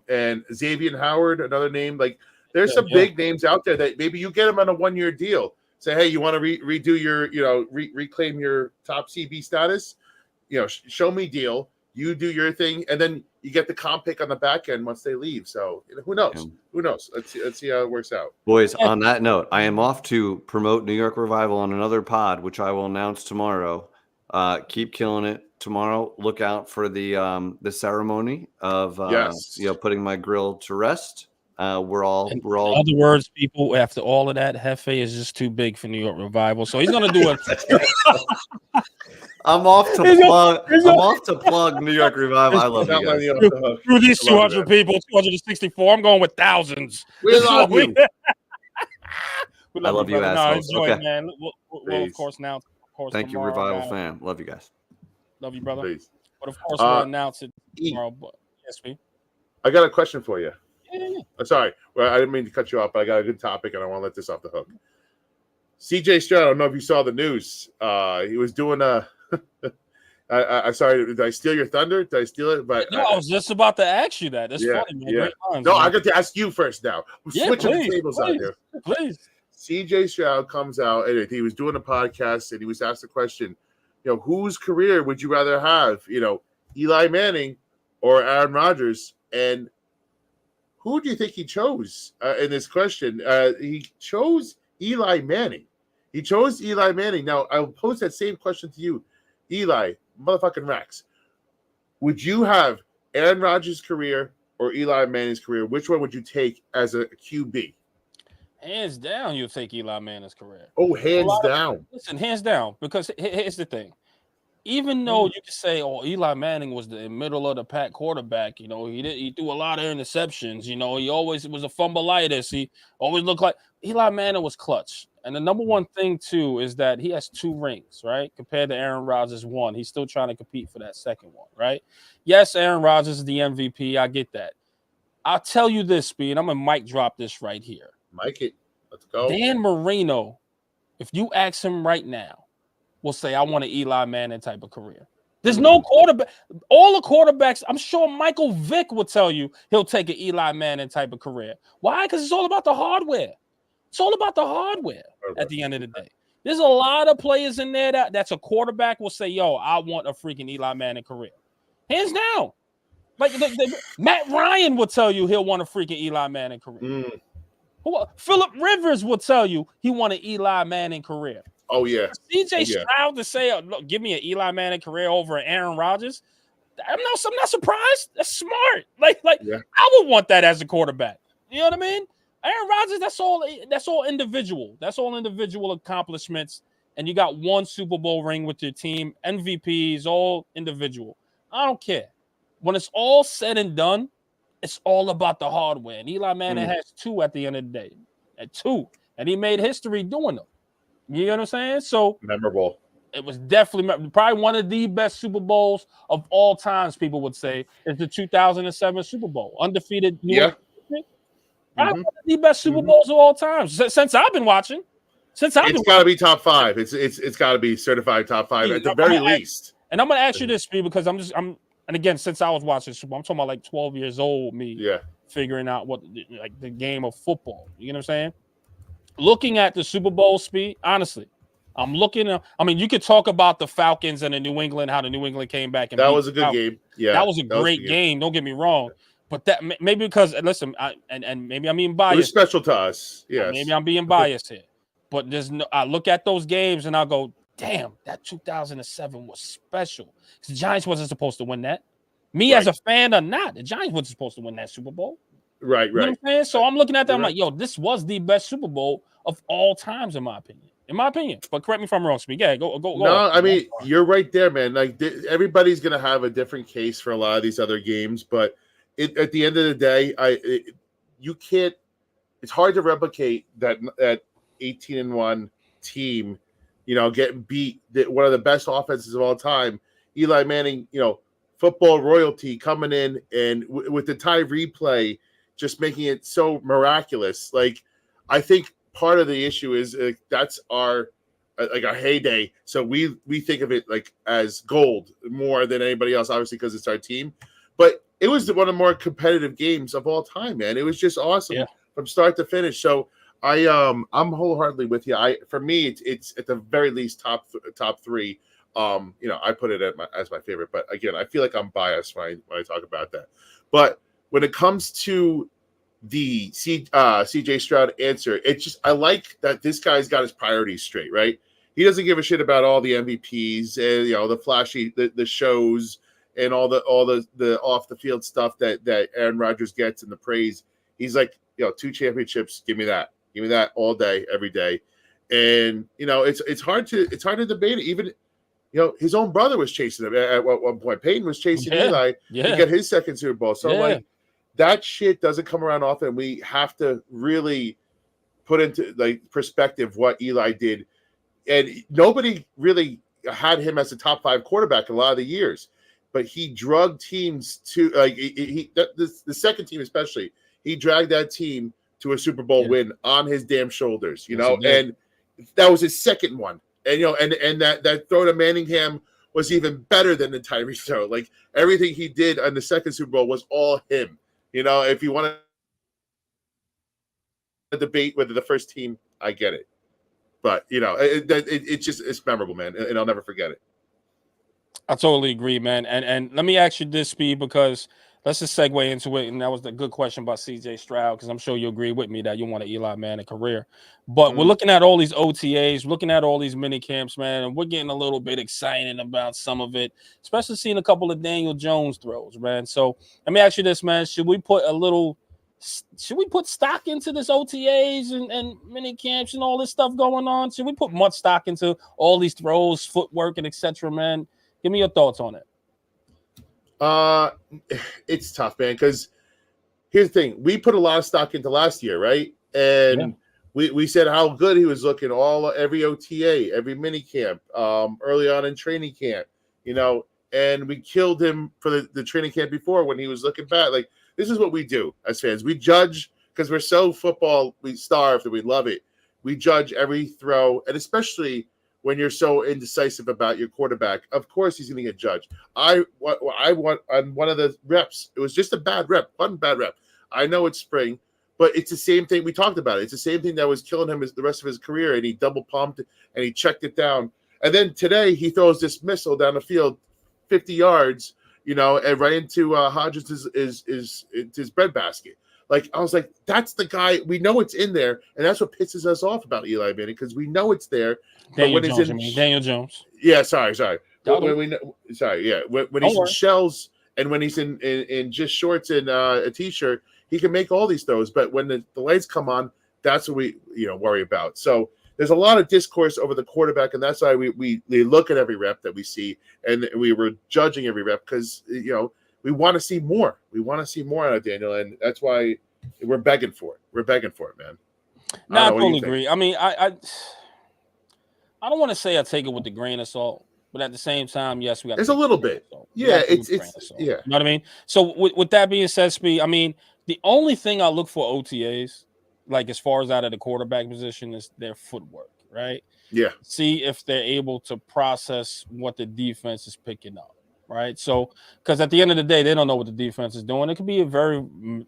and Xavier Howard, another name. Like there's some big names out there that maybe you get them on a 1-year deal. Say, hey, you want to redo your, reclaim your top CB status? Show me deal. You do your thing, and then you get the comp pick on the back end once they leave. So who knows? Yeah. Who knows? Let's see how it works out. Boys, on that note, I am off to promote New York Revival on another pod, which I will announce tomorrow. Keep killing it tomorrow. Look out for the ceremony of putting my grill to rest. We're all. In other words, people, after all of that, Hefe is just too big for New York Revival, so he's gonna do it. I'm off to plug New York Revival. I love you guys. Through these 200 people, 264. I'm going with thousands. We love you. I love you, assholes. Enjoy it, man. We'll of course now. Thank you, Revival fam. Love you guys. Love you, brother. Please. But of course, we'll announce it tomorrow. But yes, me. I got a question for you. Yeah. Sorry. Well, I didn't mean to cut you off, but I got a good topic, and I want to let this off the hook. CJ Stroud, I don't know if you saw the news. He was doing I'm sorry, did I steal your thunder? Did I steal it? But no, I was just about to ask you that. That's funny, man. Yeah. Great minds, no, man. I got to ask you first now. I'm switching the tables out here. Please. CJ Stroud comes out, and he was doing a podcast, and he was asked the question, whose career would you rather have? Eli Manning or Aaron Rodgers? And who do you think he chose in this question? He chose Eli Manning. Now, I'll pose that same question to you. Eli, motherfucking Rex, would you have Aaron Rodgers' career or Eli Manning's career? Which one would you take as a QB? Hands down, you'll take Eli Manning's career. Oh, hands down. Listen, hands down, because here's the thing. Even though you can say, "Oh, Eli Manning was the middle of the pack quarterback," he threw a lot of interceptions. He always was a fumbleitis. He always looked like Eli Manning was clutch. And the number one thing too is that he has 2 rings, right? Compared to Aaron Rodgers' 1, he's still trying to compete for that second one, right? Yes, Aaron Rodgers is the MVP. I get that. I'll tell you this, Speed. I'm gonna mic drop this right here. Mic it. Let's go. Dan Marino, if you ask him right now, will say, I want an Eli Manning type of career. There's no quarterback. All the quarterbacks, I'm sure Michael Vick will tell you he'll take an Eli Manning type of career. Why? Because it's all about the hardware. It's all about the hardware at the end of the day. There's a lot of players in there that's a quarterback will say, yo, I want a freaking Eli Manning career. Hands down. Like Matt Ryan will tell you he'll want a freaking Eli Manning career. Phillip Rivers will tell you he want an Eli Manning career. Oh, yeah. CJ Stroud to say, look, give me an Eli Manning career over Aaron Rodgers. I'm not surprised. That's smart. Like I would want that as a quarterback. You know what I mean? Aaron Rodgers, that's all individual. That's all individual accomplishments. And you got 1 Super Bowl ring with your team, MVPs, all individual. I don't care. When it's all said and done, it's all about the hardware. And Eli Manning has 2 at the end of the day. At 2. And he made history doing them. You know what I'm saying? So memorable. It was definitely probably one of the best Super Bowls of all times, people would say, is the 2007 Super Bowl. Undefeated New York. Probably one of the best Super Bowls of all time. Since I've been watching. It's got to be top 5. It's got to be certified top 5 at the very least. And I'm going to ask you this, Speed, because and again, since I was watching Super Bowl, I'm talking about like 12 years old, figuring out what like the game of football. You know what I'm saying? Looking at the Super Bowl, Speed, honestly, I'm looking at, you could talk about the Falcons and the New England, how the New England came back. And that was a good game. Yeah. That was a great game. Don't get me wrong. But that maybe because, listen, and maybe I'm being biased. It was special to us. Yes. Maybe I'm being biased here. But I look at those games and I'll go, damn, that 2007 was special. The Giants wasn't supposed to win that. As a fan or not, the Giants wasn't supposed to win that Super Bowl. Right. You know what I'm saying? So I'm looking at that. I'm like, yo, this was the best Super Bowl of all times, in my opinion. But correct me if I'm wrong, Speak. Yeah, go. No, you're right there, man. Like everybody's gonna have a different case for a lot of these other games, but at the end of the day, you can't. It's hard to replicate that 18-1 team, getting beat. One of the best offenses of all time. Eli Manning, football royalty coming in and with the tie replay, just making it so miraculous. Like, I think part of the issue is that's our heyday. So we think of it like as gold more than anybody else, obviously, because it's our team. But it was one of the more competitive games of all time, man. It was just awesome from start to finish. So I'm wholeheartedly with you. For me, it's at the very least top 3. I put it as my favorite, but again, I feel like I'm biased when I talk about that. But when it comes to the CJ Stroud answer, I like that this guy's got his priorities straight, right? He doesn't give a shit about all the MVPs and the flashy the shows and all the off the field stuff that Aaron Rodgers gets and the praise. He's like, 2 championships, give me that all day, every day. And it's hard to debate it. Even his own brother was chasing him at one point. Peyton was chasing Eli to get his second Super Bowl. So that shit doesn't come around often. We have to really put into perspective what Eli did. And nobody really had him as a top 5 quarterback in a lot of the years. But he drugged teams to the second team especially. He dragged that team to a Super Bowl win on his damn shoulders, and that was his second one. And and that throw to Manningham was even better than the Tyree throw. Like everything he did on the second Super Bowl was all him. If you want to debate whether the first team, I get it, but it's memorable, man, and I'll never forget it. I totally agree, man. And let me ask you this, Speed, because let's just segue into it. And that was the good question about CJ Stroud, because I'm sure you agree with me that you want an Eli Manning career. But we're looking at all these OTAs, looking at all these mini camps, man, and we're getting a little bit excited about some of it, especially seeing a couple of Daniel Jones throws, man. So let me ask you this, man. Should we put stock into this OTAs and mini camps and all this stuff going on? Should we put much stock into all these throws, footwork, and etc., man? Give me your thoughts on it. It's tough, man, because here's the thing. We put a lot of stock into last year, right? And we said how good he was looking every OTA, every mini camp, early on in training camp, and we killed him for the training camp before when he was looking bad. Like, this is what we do as fans. We judge because we're so we starved and we love it. We judge every throw, and especially when you're so indecisive about your quarterback. Of course he's going to get judged. I want on one of the reps. It was just a bad rep, one bad rep. I know it's spring, but it's the same thing. We talked about it. It's the same thing that was killing him the rest of his career, and he double pumped and he checked it down. And then today he throws this missile down the field, 50 yards, and right into Hodges' his breadbasket. Like, I was like, that's the guy. We know it's in there, and that's what pisses us off about Eli Manning, because we know it's there. Daniel Jones. Yeah, sorry. When he's in shells and when he's in just shorts and a t-shirt, he can make all these throws. But when the lights come on, that's what we worry about. So there's a lot of discourse over the quarterback, and that's why we look at every rep that we see, and we were judging every rep because we want to see more. We want to see more out of Daniel, and that's why we're begging for it. We're begging for it, man. No, I totally agree. I mean, I don't want to say I take it with a grain of salt, but at the same time, yes, we got. There's a little bit. Yeah, it's yeah. You know what I mean? So with that being said, Speed, I mean, the only thing I look for OTAs, like as far as out of the quarterback position, is their footwork, right? Yeah. See if they're able to process what the defense is picking up. Right. So, because at the end of the day, they don't know what the defense is doing. It could be a very,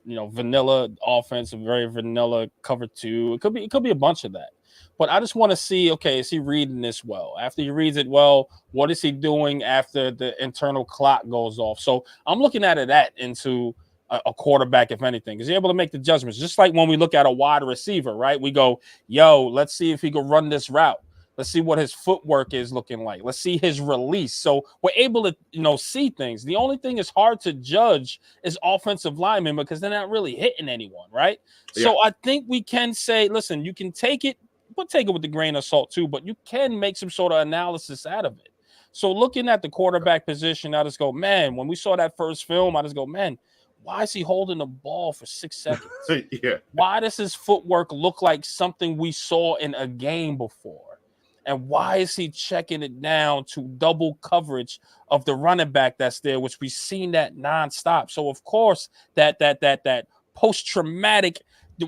vanilla offense, a very vanilla cover two. It could be a bunch of that. But I just want to see, okay, is he reading this well? After he reads it well, what is he doing after the internal clock goes off? So I'm looking at that into a quarterback, if anything. Is he able to make the judgments? Just like when we look at a wide receiver, right? We go, let's see if he can run this route. Let's see what his footwork is looking like. Let's see his release. So we're able to, see things. The only thing is hard to judge is offensive linemen because they're not really hitting anyone, right? Yeah. So I think we can say, listen, you can take it, but take it with a grain of salt too, but you can make some sort of analysis out of it. So looking at the quarterback position, I just go, man, when we saw that first film, I just go, man, why is he holding the ball for 6 seconds? Yeah. Why does his footwork look like something we saw in a game before? And why is he checking it down to double coverage of the running back that's there, which we've seen that nonstop? So of course that post-traumatic,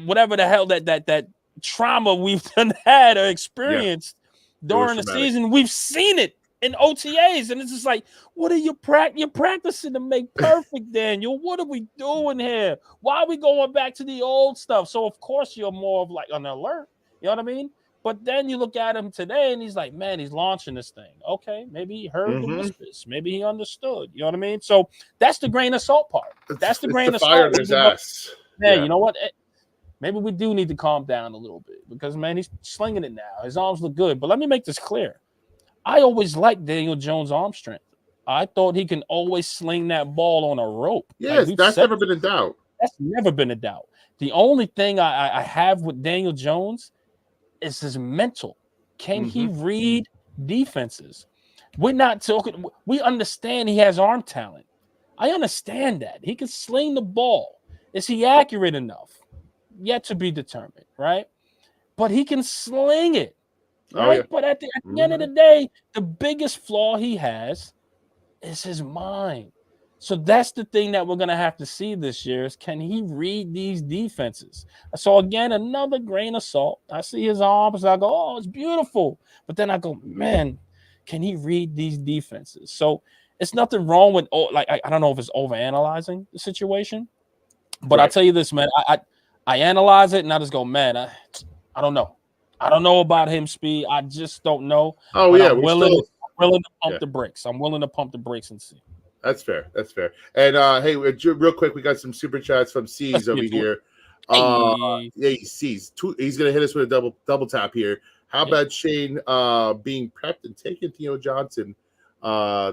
whatever the hell that trauma we've had or experienced during the season, we've seen it in OTAs, and it's just like, what are you you're practicing to make perfect, Daniel? What are we doing here? Why are we going back to the old stuff? So of course you're more of like on alert. You know what I mean? But then you look at him today and he's like, man, he's launching this thing. Okay, maybe he heard the whispers. Maybe he understood. You know what I mean? So that's the grain of salt part. That's the grain of salt. His ass. You know what? Maybe we do need to calm down a little bit because, man, he's slinging it now. His arms look good. But let me make this clear. I always liked Daniel Jones' arm strength. I thought he can always sling that ball on a rope. Yes, that's never been a doubt. That's never been a doubt. The only thing I have with Daniel Jones is his mental. Can he read defenses? We're not talking. We understand he has arm talent. I understand that. He can sling the ball. Is he accurate enough? Yet to be determined, right? But he can sling it, right? Oh, yeah. But at the end of the day, the biggest flaw he has is his mind. So that's the thing that we're going to have to see this year is can he read these defenses? So again, another grain of salt. I see his arms. I go, oh, it's beautiful. But then I go, man, can he read these defenses? So it's nothing wrong with, I don't know if it's overanalyzing the situation. But I'll tell you this, man. I analyze it and I just go, man, I don't know. I don't know about him, Speed. I just don't know. Oh, yeah. I'm willing to pump the brakes. I'm willing to pump the brakes and see. That's fair. That's fair. And hey, real quick, we got some super chats from C's over here. Hey. Yeah, C's. He's gonna hit us with a double tap here. How about Shane being prepped and taking Theo Johnson?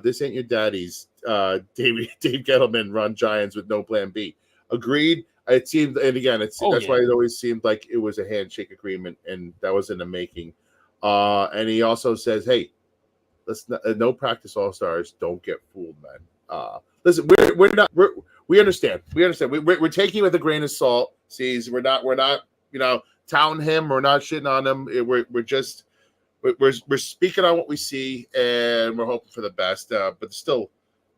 This ain't your daddy's. Dave Gettleman run Giants with no plan B. Agreed. It seemed, and again, that's why it always seemed like it was a handshake agreement, and that was in the making. And he also says, "Hey, let's not, no practice all stars. Don't get fooled, man. Listen, we understand. We're taking it with a grain of salt. See, we're not touting him. We're not shitting on him. We're speaking on what we see, and we're hoping for the best. But still,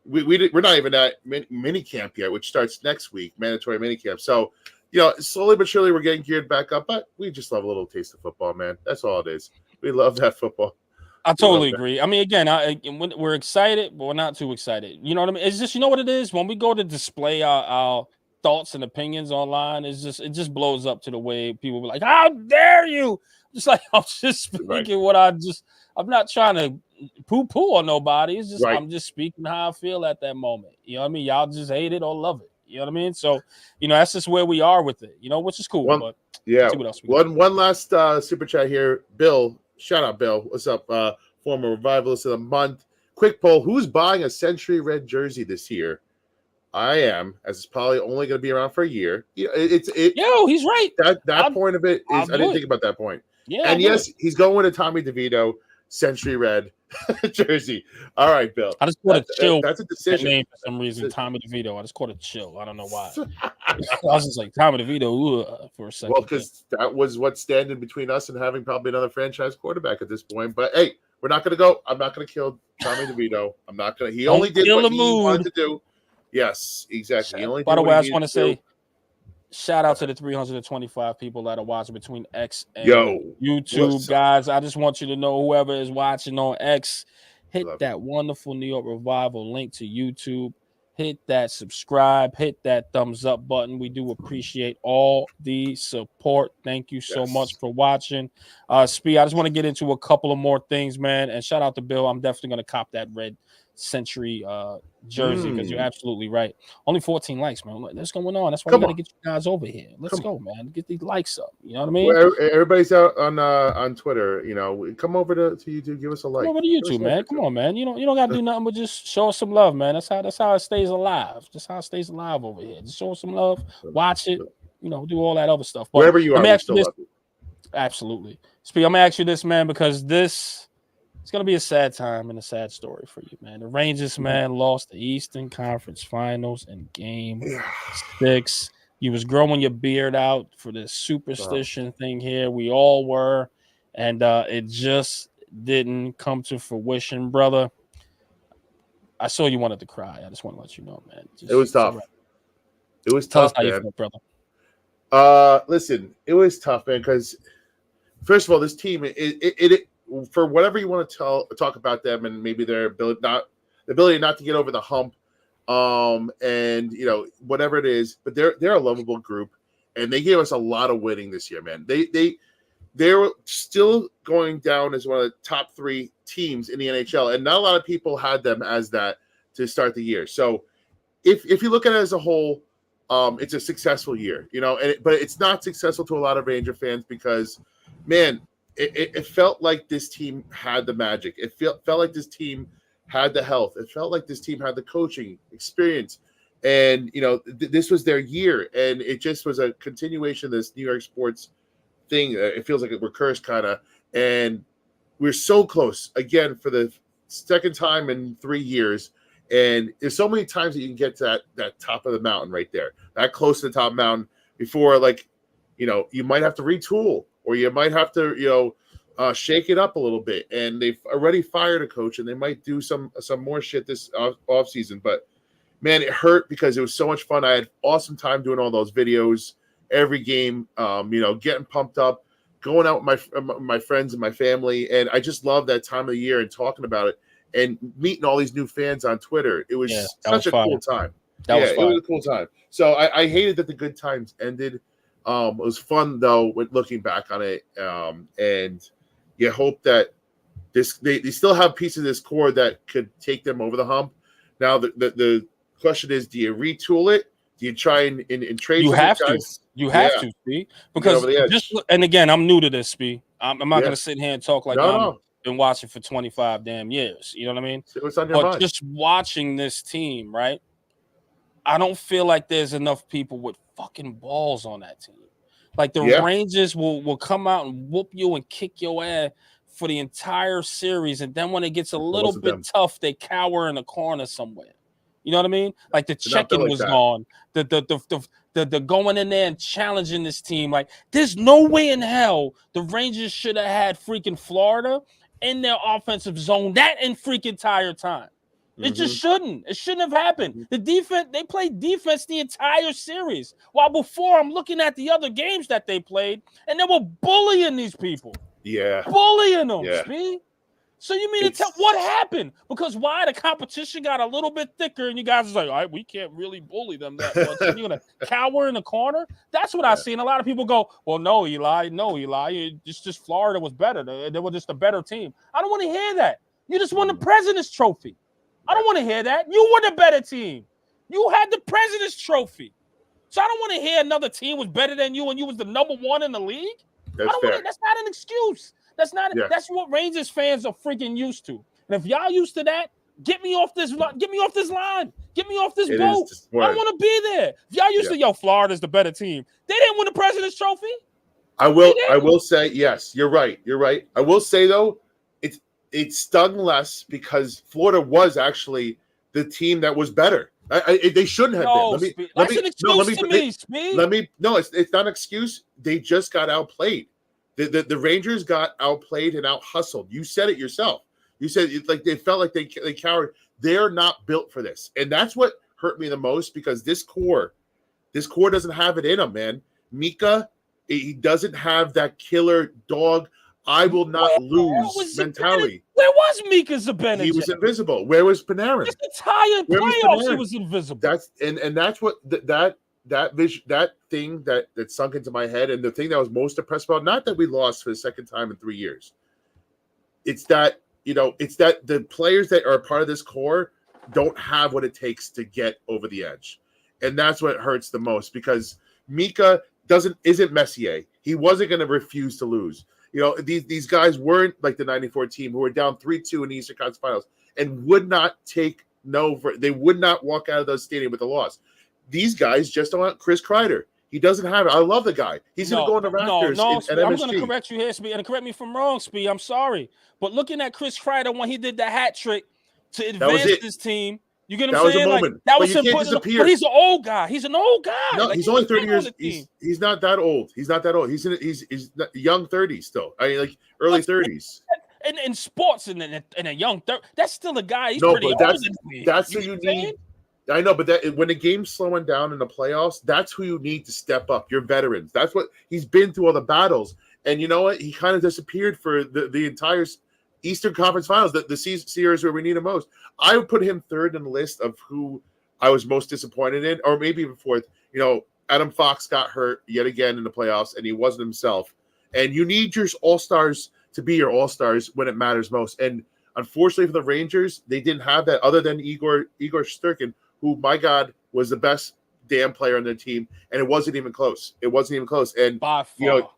we're not even at mini camp yet, which starts next week, mandatory mini camp. So, slowly but surely we're getting geared back up. But we just love a little taste of football, man. That's all it is. We love that football. I totally agree. I mean, again, we're excited, but we're not too excited. You know what I mean? It's just, what it is? When we go to display our thoughts and opinions online, it just blows up to the way people be like, "How dare you?" Just like, I'm just speaking what I'm not trying to poo-poo on nobody. It's just, I'm just speaking how I feel at that moment. You know what I mean? Y'all just hate it or love it. You know what I mean? So, that's just where we are with it, which is cool. But let's see what else we got. One last super chat here. Bill, shout out, Bill. What's up? Former Revivalist of the Month. Quick poll. Who's buying a Century Red jersey this year? I am, as it's probably only going to be around for a year. He's right. That point of it is, I didn't think about that point. Yeah, and yes, he's going with a Tommy DeVito Century Red jersey. All right, Bill. I just caught a chill. That's a decision. Name for some reason, Tommy DeVito. I just caught a chill. I don't know why. I was just like Tommy DeVito for a second. Well, because that was what's standing between us and having probably another franchise quarterback at this point. But hey, we're not going to go. I'm not going to kill Tommy DeVito. I'm not going to. He only did what he wanted to do. Yes, exactly. He only By the way, I just want to say, do. shout out to the 325 people that are watching between X and YouTube, guys. I just want you to know, whoever is watching on X, hit that wonderful New York Revival link to YouTube. Hit that subscribe. Hit that thumbs up button. We do appreciate all the support. Thank you so much for watching. Spee, I just want to get into a couple of more things, man. And shout out to Bill. I'm definitely going to cop that red Century jersey because you're absolutely right. Only 14 likes, man. What's going on? That's why we got to get you guys over here. Let's go, man. Get these likes up. You know what I mean? Well, everybody's out on Twitter. Come over to YouTube. Give us a like. Come over to YouTube, man. Come on, man. You don't got to do nothing but just show us some love, man. That's how it stays alive. That's how it stays alive over here. Just show us some love. Watch it. Do all that other stuff. But wherever you are, we still love you. Absolutely. Spee, I'm gonna ask you this, man, because it's going to be a sad time and a sad story for you, man. The Rangers, man, lost the Eastern Conference Finals in Game 6. You was growing your beard out for this superstition thing here. We all were. And it just didn't come to fruition, brother. I saw you wanted to cry. I just want to let you know, man. It was tough. It was Tell tough, us how man. you feel, brother. Listen, it was tough, man, because first of all, this team, it for whatever you want to talk about them and maybe their ability not to get over the hump, and whatever it is, but they're a lovable group, and they gave us a lot of winning this year, man. They're still going down as one of the top 3 teams in the NHL, and not a lot of people had them as that to start the year. So if you look at it as a whole, it's a successful year, but it's not successful to a lot of Ranger fans because, man, it felt like this team had the magic. It felt like this team had the health. It felt like this team had the coaching experience. And, this was their year. And it just was a continuation of this New York sports thing. It feels like we're cursed kind of. And we're so close, again, for the second time in 3 years. And there's so many times that you can get to that top of the mountain right there, that close to the top mountain before, you might have to retool. Or you might have to, shake it up a little bit. And they've already fired a coach, and they might do some more shit this off season. But man, it hurt because it was so much fun. I had awesome time doing all those videos every game. Getting pumped up, going out with my friends and my family, and I just love that time of the year and talking about it and meeting all these new fans on Twitter. It was such a cool time. It was a cool time. So I hated that the good times ended. It was fun though, with looking back on it, and you hope that they still have pieces of this core that could take them over the hump. Now the question is, do you retool it? Do you try and trade? You some have to. guys? You have to, Spee. Because over the edge. just and again, I'm new to this, Spee. I'm not going to sit here and talk like I've been watching for 25 damn years. You know what I mean? So what's on your mind? Just watching this team, right? I don't feel like there's enough people with fucking balls on that team. Like the Rangers will come out and whoop you and kick your ass for the entire series, and then when it gets a little bit tough, they cower in a corner somewhere. You know what I mean? Like the check-in was gone. The going in there and challenging this team. Like there's no way in hell the Rangers should have had freaking Florida in their offensive zone that freaking entire time. It just shouldn't. It shouldn't have happened. The defense, they played defense the entire series. While before I'm looking at the other games that they played, and they were bullying these people. Yeah. Bullying them, Speed. So you mean to tell what happened? Because why the competition got a little bit thicker, and you guys are like, all right, we can't really bully them that much. And you're gonna cower in the corner? That's what I see. And a lot of people go, well, no, Eli. It's just Florida was better. They were just a better team. I don't want to hear that. You just won the President's Trophy. I don't want to hear that. You were the better team. You had the President's Trophy. So I don't want to hear another team was better than you and you was the number one in the league. That's not an excuse. That's what Rangers fans are freaking used to. And if y'all used to that, get me off this line. Get me off this boat. I don't want to be there. If y'all used to, Florida's the better team. They didn't win the President's Trophy. I will say, yes, you're right. I will say though, it stung less because Florida was actually the team that was better. They shouldn't have been. That's an excuse to me, Speed. It's not an excuse. They just got outplayed. The Rangers got outplayed and out hustled. You said it yourself. You said it's like they felt like they cowered. They're not built for this, and that's what hurt me the most because this core doesn't have it in them, man. Mika, he doesn't have that killer dog. I will not lose mentality. Where was Mika Zibanejad? He was invisible. Where was Panarin? This entire playoffs, he was invisible. That's what that vision, that thing that sunk into my head, and the thing that I was most depressed about. Not that we lost for the second time in 3 years. It's that the players that are a part of this core don't have what it takes to get over the edge, and that's what hurts the most because Mika isn't Messier. He wasn't going to refuse to lose. These guys weren't like the 94 team who were down 3-2 in the Eastern Conference Finals and would not take no for. They would not walk out of the stadium with a loss. These guys just don't want Chris Kreider. He doesn't have it. I love the guy. He's going to go in the Raptors. I'm going to correct you here, Speed, and correct me if I'm wrong, Speed. I'm sorry, but looking at Chris Kreider when he did the hat trick to advance this team. You get what I'm saying? That was a moment. That was him. But he's an old guy. He's an old guy. No, he's only 30 years. He's not that old. He's young 30s still. I mean, like early 30s. In sports, in a young 30, that's still a guy. He's pretty old. That's who you need. I know, but when the game's slowing down in the playoffs, that's who you need to step up. Your veterans. That's what he's been through all the battles. And you know what? He kind of disappeared for the entire Eastern Conference Finals, the series where we need him most. I would put him third in the list of who I was most disappointed in, or maybe even fourth. Adam Fox got hurt yet again in the playoffs, and he wasn't himself. And you need your all-stars to be your all-stars when it matters most. And unfortunately for the Rangers, they didn't have that other than Igor Shesterkin, who, my God, was the best damn player on their team, and it wasn't even close. And by far.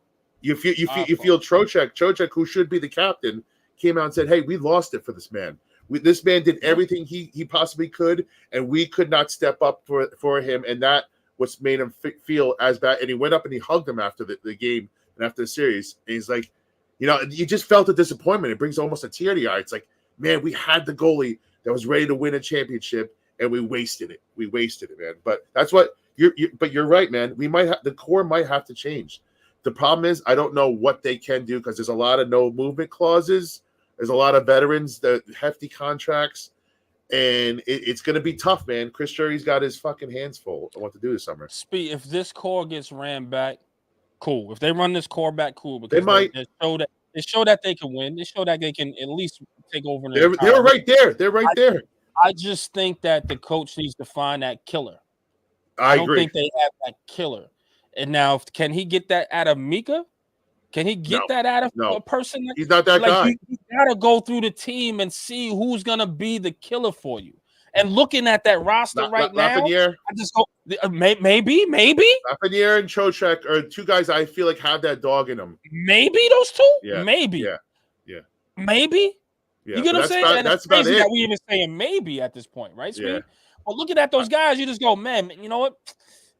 You feel Trocheck, who should be the captain, came out and said, hey, we lost it for this man. This man did everything he possibly could, and we could not step up for him, and that was made him feel as bad. And he went up and he hugged him after the game and after the series. And he's like, you just felt the disappointment. It brings almost a tear to your eye. It's like, man, we had the goalie that was ready to win a championship, and we wasted it. Man. But that's what you're right, man. The core might have to change. The problem is I don't know what they can do because there's a lot of no movement clauses. There's a lot of veterans, the hefty contracts, and it's going to be tough, man. Chris Drury's got his fucking hands full on what to do this summer. Speed, if this core gets ran back, cool. If they run this core back, cool. Because they might. They show that they can win. They show that they can at least take over. They're right there. They're right there. I just think that the coach needs to find that killer. I don't think they have that killer. And now, can he get that out of Mika? Can he get that out of a person? He's not that guy. You got to go through the team and see who's going to be the killer for you. And looking at that roster right now, Lafreniere. I just go maybe Lafreniere and Trocheck are two guys I feel like have that dog in them. Maybe those two. Yeah. Maybe. Yeah. Maybe. Yeah. You get what I'm saying? And that's it's crazy about it. that we even saying maybe at this point, right, Speed? Yeah. But looking at those guys, you just go, man. You know what?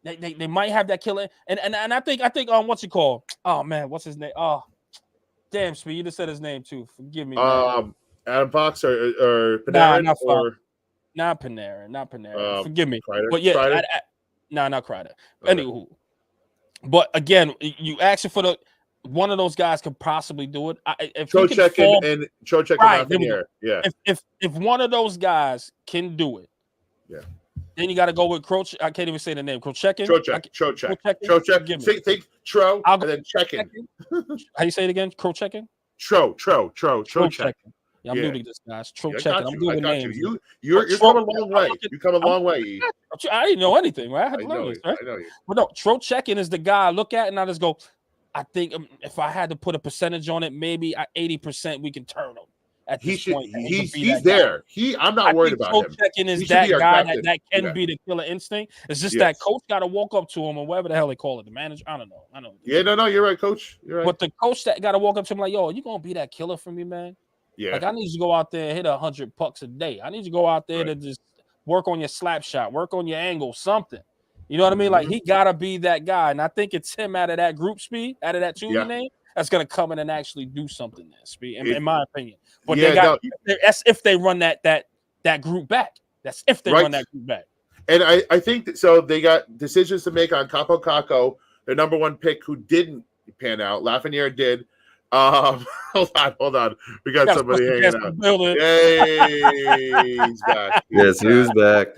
They might have that killer. And I think what's he called? Oh man, what's his name? Oh, damn, Speed. You just said his name too. Forgive me, man. Adam Fox or Panarin not Panarin. Forgive me. Kreider? But yeah, not Kreider. Okay. Anywho, but again, you asking for one of those guys could possibly do it. Trocheck and Lafreniere. Yeah. If one of those guys can do it, yeah. Then you got to go with Croce. I can't even say the name. Trocheck. Think Tro and then checking. How you say it again? Trocheck. Tro. Yeah, I'm new to this, guys. Trocheck. I'm doing names. You're coming a long way. You come a long way. I didn't know anything, right? I had to learn this, right? I know you. But no, Trocheck is the guy I look at and I just go, I think if I had to put a percentage on it, maybe 80% we can turn him. At this point, he's there. I'm not worried about him. Checking is that guy that can be the killer instinct. It's just that coach got to walk up to him or whatever the hell they call it, the manager. I don't know. Yeah, no, you're right, coach. You're right. But the coach that got to walk up to him like, yo, you gonna be that killer for me, man? Yeah. Like I need you to go out there and hit 100 pucks a day. I need you to go out there to just work on your slap shot, work on your angle, something. You know what I mean? Like he gotta be that guy, and I think it's him out of that group, Speed, out of that junior name. That's gonna come in and actually do something there, Speed, in my opinion. But that's if they run that group back. That's if they run that group back. And I think that, so they got decisions to make on Capo Caco, their number one pick, who didn't pan out. Lafreniere did. Hold on. We got somebody hanging out. Yay, he's back. Yes, who's back?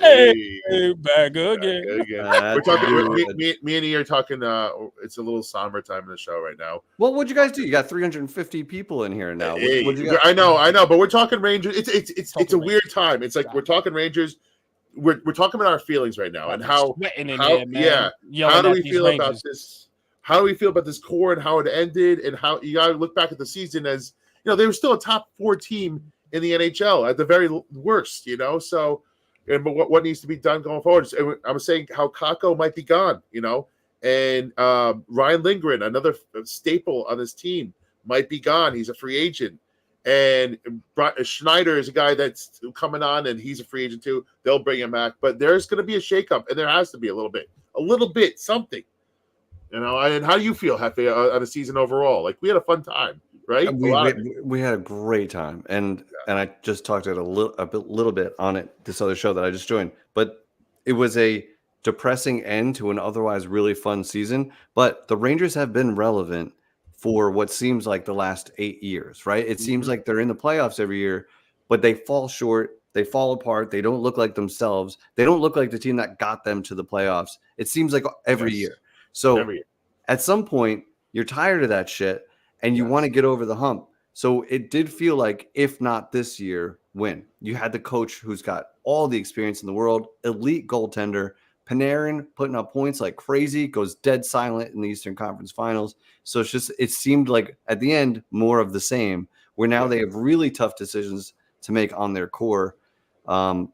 Hey, back again. We're talking. Me and E are talking. It's a little somber time in the show right now. Well, what'd you guys do? You got 350 people in here now. I know, but we're talking Rangers. It's a weird time. It's like we're talking Rangers. We're talking about our feelings right now and how do we feel about this? How do we feel about this core and how it ended, and how you got to look back at the season as they were still a top 4 team in the NHL at the very worst. So. But what needs to be done going forward? I was saying how Kakko might be gone, and Ryan Lindgren, another staple on this team, might be gone. He's a free agent, and Schneider is a guy that's coming on, and he's a free agent too. They'll bring him back, but there's going to be a shakeup, and there has to be a little bit, something, And how do you feel, Hefe, on the season overall? Like we had a fun time. Right, we had a great time, and I just talked a little bit on it this other show that I just joined. But it was a depressing end to an otherwise really fun season. But the Rangers have been relevant for what seems like the last 8 years, right? It seems like they're in the playoffs every year, but they fall short, they fall apart, they don't look like themselves, they don't look like the team that got them to the playoffs. It seems like every year. So at some point, you're tired of that shit. And you want to get over the hump. So it did feel like, if not this year, when you had the coach who's got all the experience in the world, elite goaltender, Panarin putting up points like crazy, goes dead silent in the Eastern Conference Finals. So it seemed like at the end, more of the same, where now they have really tough decisions to make on their core. And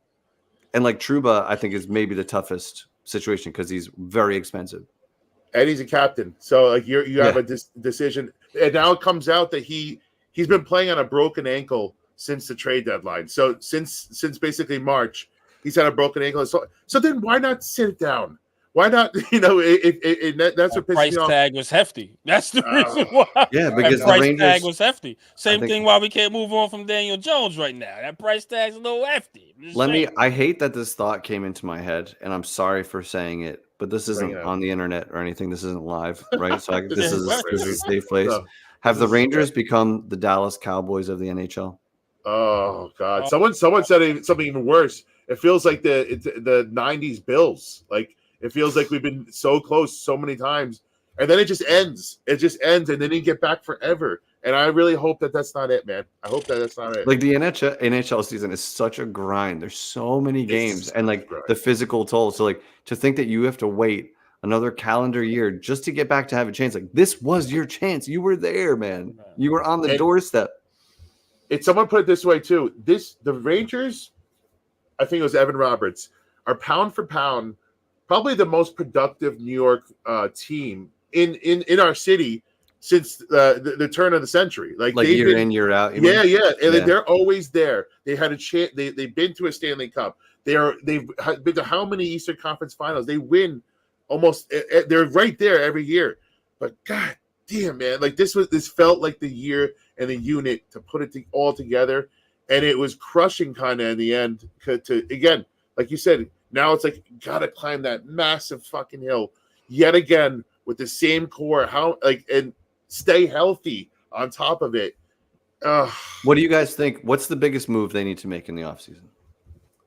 like Trouba, I think is maybe the toughest situation because he's very expensive. And he's a captain. So like you have a decision. And now it comes out that he's been playing on a broken ankle since the trade deadline. So since basically March, he's had a broken ankle. So then why not sit down? Why not? That's what price tag was hefty. That's the reason why. Yeah, because the price tag was hefty. Same thing why we can't move on from Daniel Jones right now. That price tag's a little hefty. I hate that this thought came into my head, and I'm sorry for saying it, but this isn't on the internet or anything. This isn't live, right? So this is a safe place. No. Have the Rangers become the Dallas Cowboys of the NHL? Oh God! Someone said something even worse. It feels like the '90s Bills. Like it feels like we've been so close so many times, and then it just ends. It just ends, and then you get back forever. And I really hope that that's not it, man. I hope that that's not it. Like the NHL season is such a grind. There's so many games and like the physical toll. So like to think that you have to wait another calendar year just to get back to have a chance. Like this was your chance. You were there, man. You were on the doorstep. Someone put it this way too. The Rangers, I think it was Evan Roberts, are pound for pound probably the most productive New York team in our city since the turn of the century. Like year in, year out. And they're always there. They had a chance. They've been to a Stanley Cup. They've been to how many Eastern Conference Finals? They win almost. They're right there every year. But God damn, man, like this felt like the year and the unit to put it all together, and it was crushing kind of in the end. To again, like you said, now it's like gotta climb that massive fucking hill yet again with the same core. And stay healthy on top of it. What do you guys think? What's the biggest move they need to make in the offseason?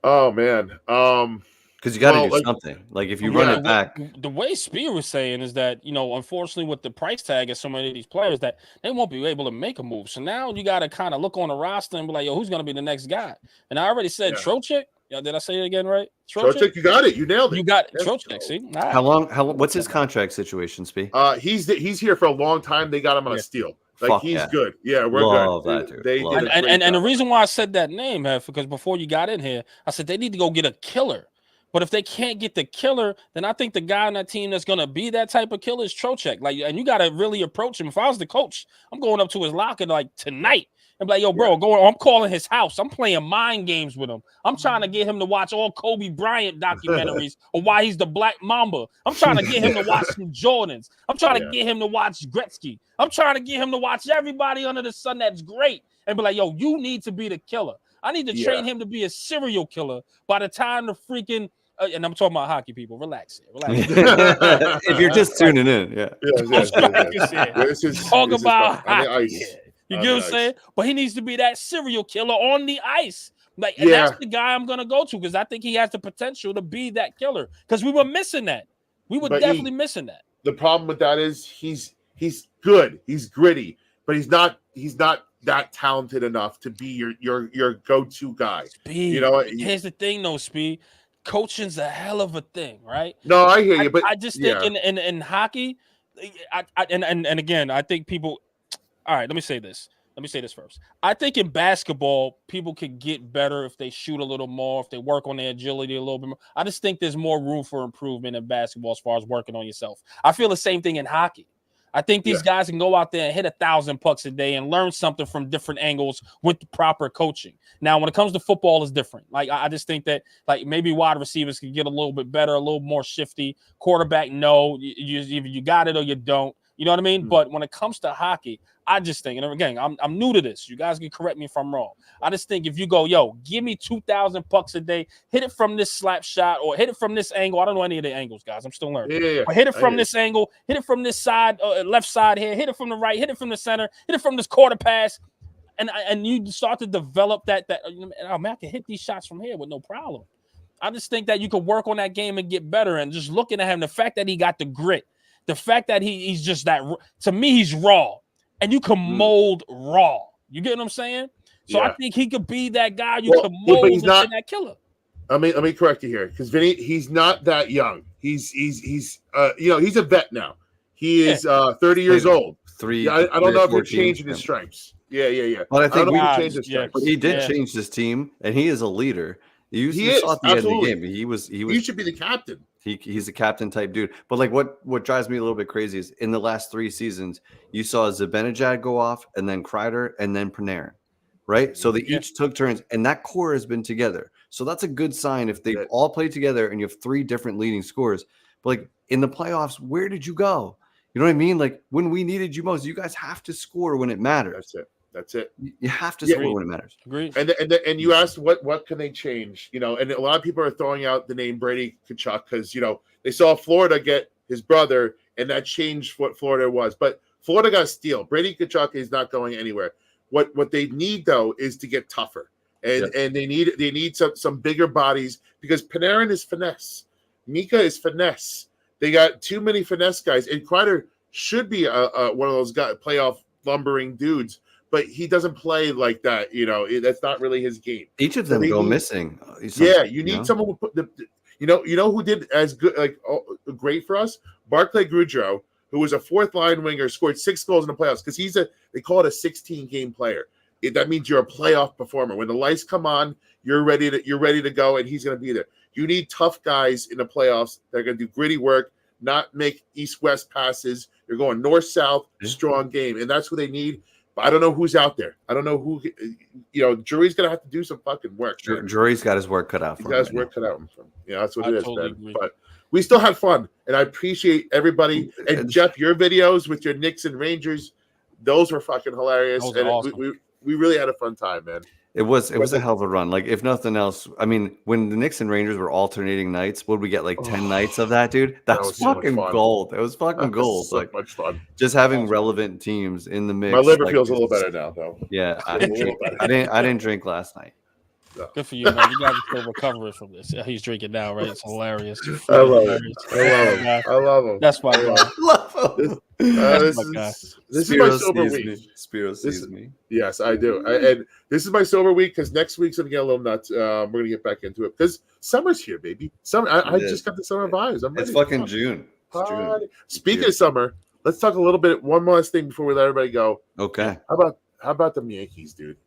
Oh man, because you got to do something. Like if you run it back, the way Spear was saying is that unfortunately with the price tag of so many of these players that they won't be able to make a move. So now you got to kind of look on the roster and be like, yo, who's going to be the next guy? And I already said Trocheck. Did I say it again right? Trocheck, you got it. You nailed it. You got Trocheck. See, right. How long? What's his contract situation, Spee? He's here for a long time. They got him on a steal. Like he's good. Yeah, we're Love good. That, dude. And the reason why I said that name, because before you got in here, I said they need to go get a killer. But if they can't get the killer, then I think the guy on that team that's going to be that type of killer is Trocheck. Like, and you got to really approach him. If I was the coach, I'm going up to his locker like tonight and be like, yo, bro, I'm calling his house. I'm playing mind games with him. I'm trying to get him to watch all Kobe Bryant documentaries or why he's the Black Mamba. I'm trying to get him to watch some Jordans. I'm trying to get him to watch Gretzky. I'm trying to get him to watch everybody under the sun that's great and be like, yo, you need to be the killer. I need to train him to be a serial killer by the time the freaking and I'm talking about hockey, people. Relax here. If you're just tuning in, This is talk about hockey. Ice. You get what I'm saying? But he needs to be that serial killer on the ice. Like, and that's the guy I'm gonna go to because I think he has the potential to be that killer. Because we were missing that. We were definitely missing that. The problem with that is he's good, he's gritty, but he's not that talented enough to be your go-to guy. Speed. You know, here's the thing, though, Speed. Coaching's a hell of a thing, right? No, I hear you, but I just think in hockey, and again, I think people. All right, let me say this first. I think in basketball, people could get better if they shoot a little more, if they work on their agility a little bit more. I just think there's more room for improvement in basketball as far as working on yourself. I feel the same thing in hockey. I think these guys can go out there and hit 1,000 pucks a day and learn something from different angles with the proper coaching. Now, when it comes to football, it's different. Like, I just think that, like, maybe wide receivers can get a little bit better, a little more shifty. Quarterback, no. Either you got it or you don't. You know what I mean? Mm-hmm. But when it comes to hockey, I just think, and again, I'm new to this. You guys can correct me if I'm wrong. I just think if you go, yo, give me 2,000 pucks a day, hit it from this slap shot or hit it from this angle. I don't know any of the angles, guys. I'm still learning. Yeah. But hit it from this angle, hit it from this side, left side here, hit it from the right, hit it from the center, hit it from this quarter pass. And you start to develop that oh, man, I can hit these shots from here with no problem. I just think that you could work on that game and get better. And just looking at him, the fact that he got the grit, the fact that he's just that, to me, he's raw. And you can mold raw. You get what I'm saying? So I think he could be that guy you can mold into that killer. Let me correct you here, because Vinny, he's not that young. He's a vet now. He is 30 years old. I don't know if you're changing his stripes. Yeah. But I think he did change this team, and he is a leader. You saw at the end of the game. He was. He should be the captain. He's a captain type dude. But like what drives me a little bit crazy is in the last 3 seasons, you saw Zibanejad go off, and then Kreider, and then Panarin, right? So they each took turns, and that core has been together. So that's a good sign if they all play together and you have 3 different leading scorers. But like in the playoffs, where did you go? You know what I mean? Like when we needed you most, you guys have to score when it matters. That's it. You have to score when it matters. Agreed. And you asked what can they change? You know, and a lot of people are throwing out the name Brady Tkachuk because they saw Florida get his brother, and that changed what Florida was. But Florida got a steal. Brady Tkachuk is not going anywhere. What they need though is to get tougher, and they need some bigger bodies because Panarin is finesse, Mika is finesse. They got too many finesse guys, and Kreider should be one of those guys, playoff lumbering dudes. But he doesn't play like that, that's not really his game. Each of them go missing. You need someone who put who did as good, great for us? Barclay Goodrow, who was a 4th line winger, scored 6 goals in the playoffs because they call it a 16-game player. that means you're a playoff performer. When the lights come on, you're ready to go, and he's going to be there. You need tough guys in the playoffs that are going to do gritty work, not make east-west passes. You're going north-south, strong game, and that's what they need. But I don't know who's out there. I don't know who. Drury's going to have to do some fucking work. Drury's got his work cut out for him. He's got his work cut out for him. Yeah, that's what it is, totally man. agree. But we still had fun, and I appreciate everybody. And Jeff, your videos with your Knicks and Rangers, those were fucking hilarious. Those And are awesome. we really had a fun time, man. It was a hell of a run. Like, if nothing else, I mean, when the Knicks and Rangers were alternating nights, would we get like 10 nights of that, dude? That was so much fucking fun. gold. It was fucking gold. So Like, much fun. just having relevant teams in the mix. My liver like, feels a little better now, though. Yeah, I A little better. didn't drink last night. Good for you, man. You guys are still recovering from this. Yeah, he's drinking now, right? It's hilarious. I love it. I love him. That's my guy. This is my sober week. Spiro sees me. Yes, I do. And this is my sober week because next week's gonna get a little nuts. We're gonna get back into it because summer's here, baby. Summer. I just got the summer vibes. I'm ready. It's fucking June. It's June. Speaking of summer, let's talk a little bit. One last thing before we let everybody go. Okay. How about them Yankees, dude?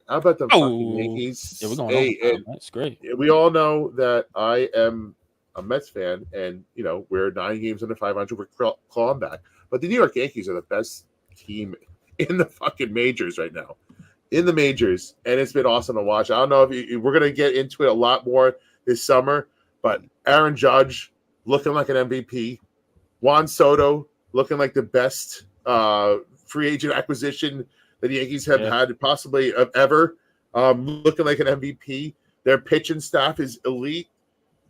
How about them fucking Yankees? Yeah, we're going That's great. We all know that I am a Mets fan, and we're 9 games under 500. We're clawing back, but the New York Yankees are the best team in the fucking majors right now, and it's been awesome to watch. I don't know if we're gonna get into it a lot more this summer, but Aaron Judge looking like an MVP, Juan Soto looking like the best free agent acquisition that the Yankees have had possibly ever, looking like an MVP. Their pitching staff is elite.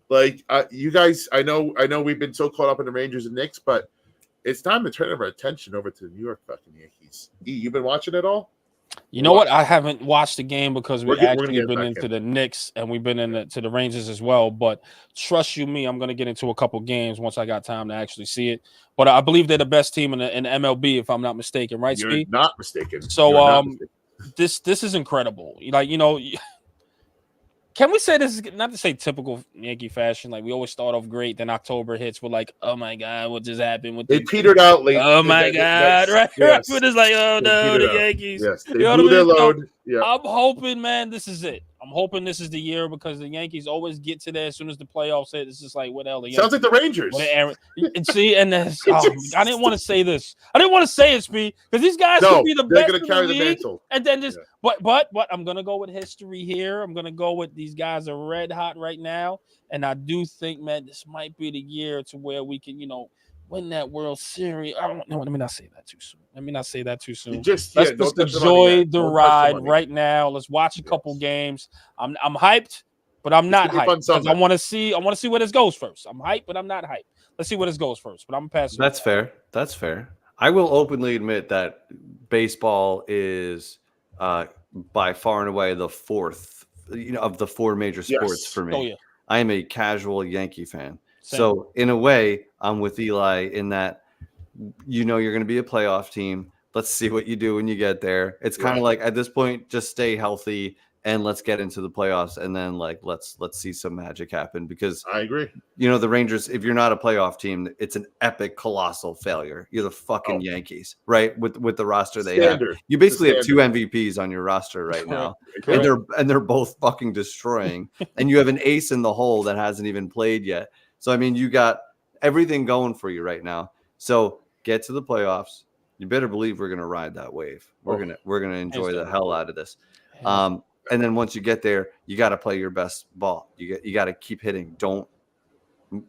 Like you guys, I know we've been so caught up in the Rangers and Knicks, but it's time to turn our attention over to the New York fucking Yankees. You been watching it all? You know what? I haven't watched the game because we've we're actually gonna get been back into the Knicks and we've been to the Rangers as well. But trust you me, I'm going to get into a couple games once I got time to actually see it. But I believe they're the best team in the MLB, if I'm not mistaken, right, You're Speed? not mistaken. So this is incredible. Like, can we say this is not to say typical Yankee fashion? Like, we always start off great, then October hits. We're like, oh my god, what just happened? They petered out late. Oh my god, right? Yes. We're just like, oh no, the Yankees. Yes, they You know blew what I their mean? load. Yeah. I'm hoping, man, this is it. I'm hoping this is the year because the Yankees always get to there as soon as the playoffs hit. It's just like, what the hell? Sounds like the Rangers. And see, and that's, I didn't want to say this. I didn't want to say it, Speed, because these guys could be the best going to carry the league, mantle. and then just, but I'm gonna go with history here. I'm gonna go with these guys are red hot right now, and I do think, man, this might be the year to where we can, win that World Series. I don't know. Let me not say that too soon. Let's just enjoy the ride right now. Let's watch a couple games. I'm hyped, but I'm not hyped because I want to see where this goes first. I'm hyped, but I'm not hyped. Let's see where this goes first. But I'm passing. That's fair. That's fair. I will openly admit that baseball is by far and away the fourth, of the 4 major sports for me. Oh yeah. I am a casual Yankee fan. Same. So in a way, I'm with Eli in that you're going to be a playoff team. Let's see what you do when you get there. It's kind of like at this point, just stay healthy and let's get into the playoffs. And then let's see some magic happen because I agree. The Rangers, if you're not a playoff team, it's an epic, colossal failure. You're the fucking Yankees, right? With the roster they have. You basically have 2 MVPs on your roster right now. And they're both fucking destroying. And you have an ace in the hole that hasn't even played yet. So, I mean, you got everything going for you right now. So get to the playoffs. You better believe we're going to ride that wave. We're going to enjoy the hell out of this. And then once you get there, you got to play your best ball. You got to keep hitting. Don't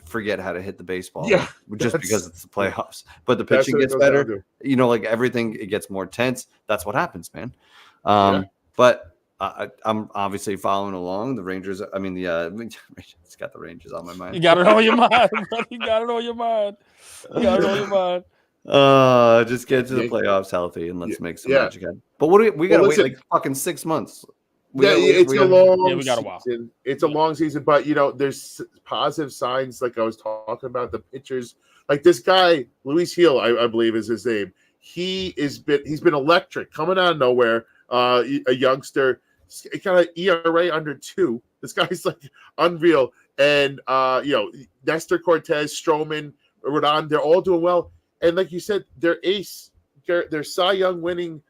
forget how to hit the baseball. Yeah, just because it's the playoffs. But the pitching gets better. Like everything, it gets more tense. That's what happens, man. But I'm obviously following along. The Rangers, it's got the Rangers on my mind. You got it on your mind, brother. You got it on your mind. Just get to the playoffs healthy and let's make some magic happen. But what we got to wait like fucking 6 months. It's a long we got a while. Season. It's a long season, but there's positive signs like I was talking about the pitchers. Like this guy, Luis Gil, I believe is his name. He's been electric coming out of nowhere. A youngster, kind of ERA under 2. This guy's like unreal. And Nestor Cortez, Stroman, Rodon, they're all doing well. And like you said, their ace, their Cy Young winning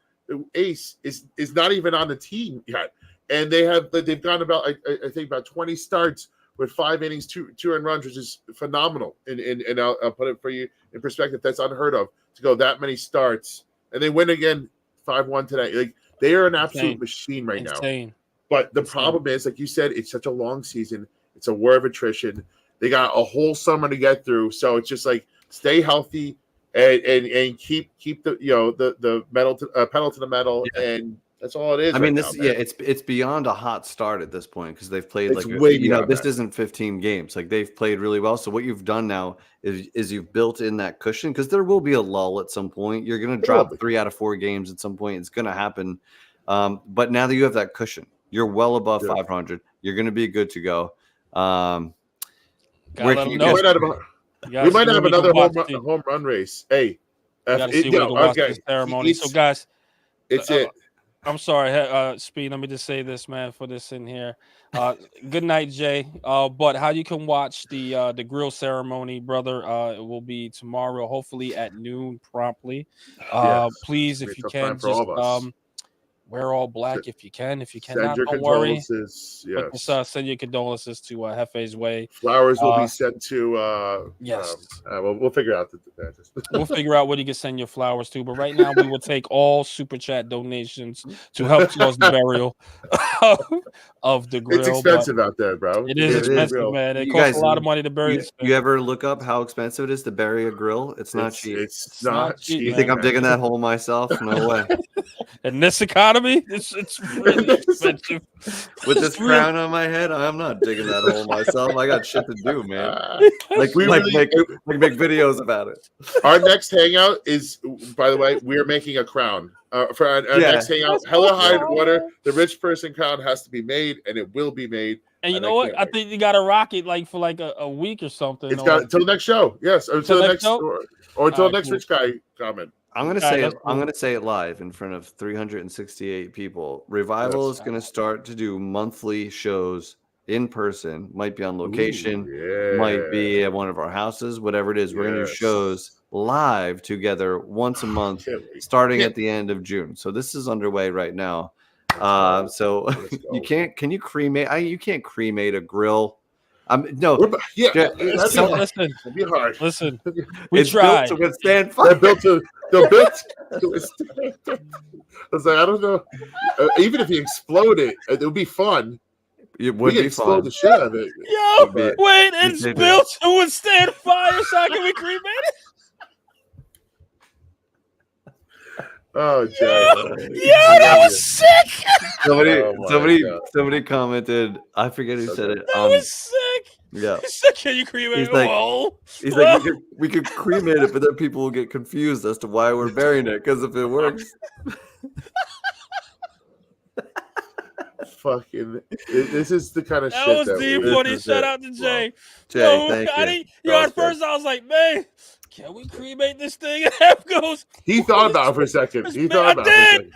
ace is not even on the team yet, and they've gone about I think about 20 starts with 5 innings, two earned runs, which is phenomenal. And I'll put it for you in perspective. That's unheard of to go that many starts, and they win again 5-1 today. Like they are an absolute machine right now. But the problem is, like you said, it's such a long season. It's a war of attrition. They got a whole summer to get through, so it's just like stay healthy and keep the the pedal to the metal, and that's all it is. I mean, right this now, it's beyond a hot start at this point because they've played It's like way this beyond isn't 15 games. Like they've played really well. So what you've done now is you've built in that cushion because there will be a lull at some point. You're going to drop 3 out of 4 games at some point. It's going to happen. But now that you have that cushion, you're well above 500. You're going to be good to go. Where can you we might have another home run race. Hey, this ceremony. So guys, it's it. I'm sorry, Speed. Let me just say this, man, for this in here. Good night, Jay. But how you can watch the grill ceremony, brother? It will be tomorrow, hopefully at noon promptly. Please, if you can, just wear all black if you can. If you cannot, don't worry. Yes. Send your condolences to Hefe's Way. Flowers will be sent to. Yes. We'll figure out we'll figure out where you can send your flowers to. But right now, we will take all super chat donations to help towards the burial of the grill. It's expensive out there, bro. It is expensive, man. It costs a lot of money to bury. You ever look up how expensive it is to bury a grill? It's not cheap. It's not cheap. You think I'm digging that hole myself? No way. In this economy, it's really expensive. With this crown on my head, I'm not digging that hole myself. I got shit to do, man. Like make videos about it. Our next hangout is, by the way, we're making a crown. For our next hangout, Hella Hide Water, the rich person crown has to be made, and it will be made. And you know what? I think you got to rock it like for like a week or something. It's got until next show. Yes, until next or until next rich guy comment. I'm gonna say it. I'm gonna say it live in front of 368 people. Revival is gonna start to do monthly shows in person. Might be on location. Might be at one of our houses. Whatever it is, we're gonna do shows live together once a month, starting at the end of June. So this is underway right now. So you can't. Can you cremate? You can't cremate a grill. No. Listen. It'll be hard. Listen. We tried to withstand fire. They're built to withstand. I was like, I don't know. Even if you explode it, it would be fun. It would be fun. The shit out of it. Wait, it's built to withstand fire. So how can we cremate it? Oh, Jay. That was sick. Somebody commented. I forget who said it. That was sick. Yeah. He said, "Can you cremate it?" He's like, we could cremate it, but then people will get confused as to why we're burying it. Because if it works, this is the kind of that shit was deep funny. Shout out to Jay. Jay, thank you. At first I was like, man, can we cremate this thing? And Hef goes. He thought about it for a second. I fucking did.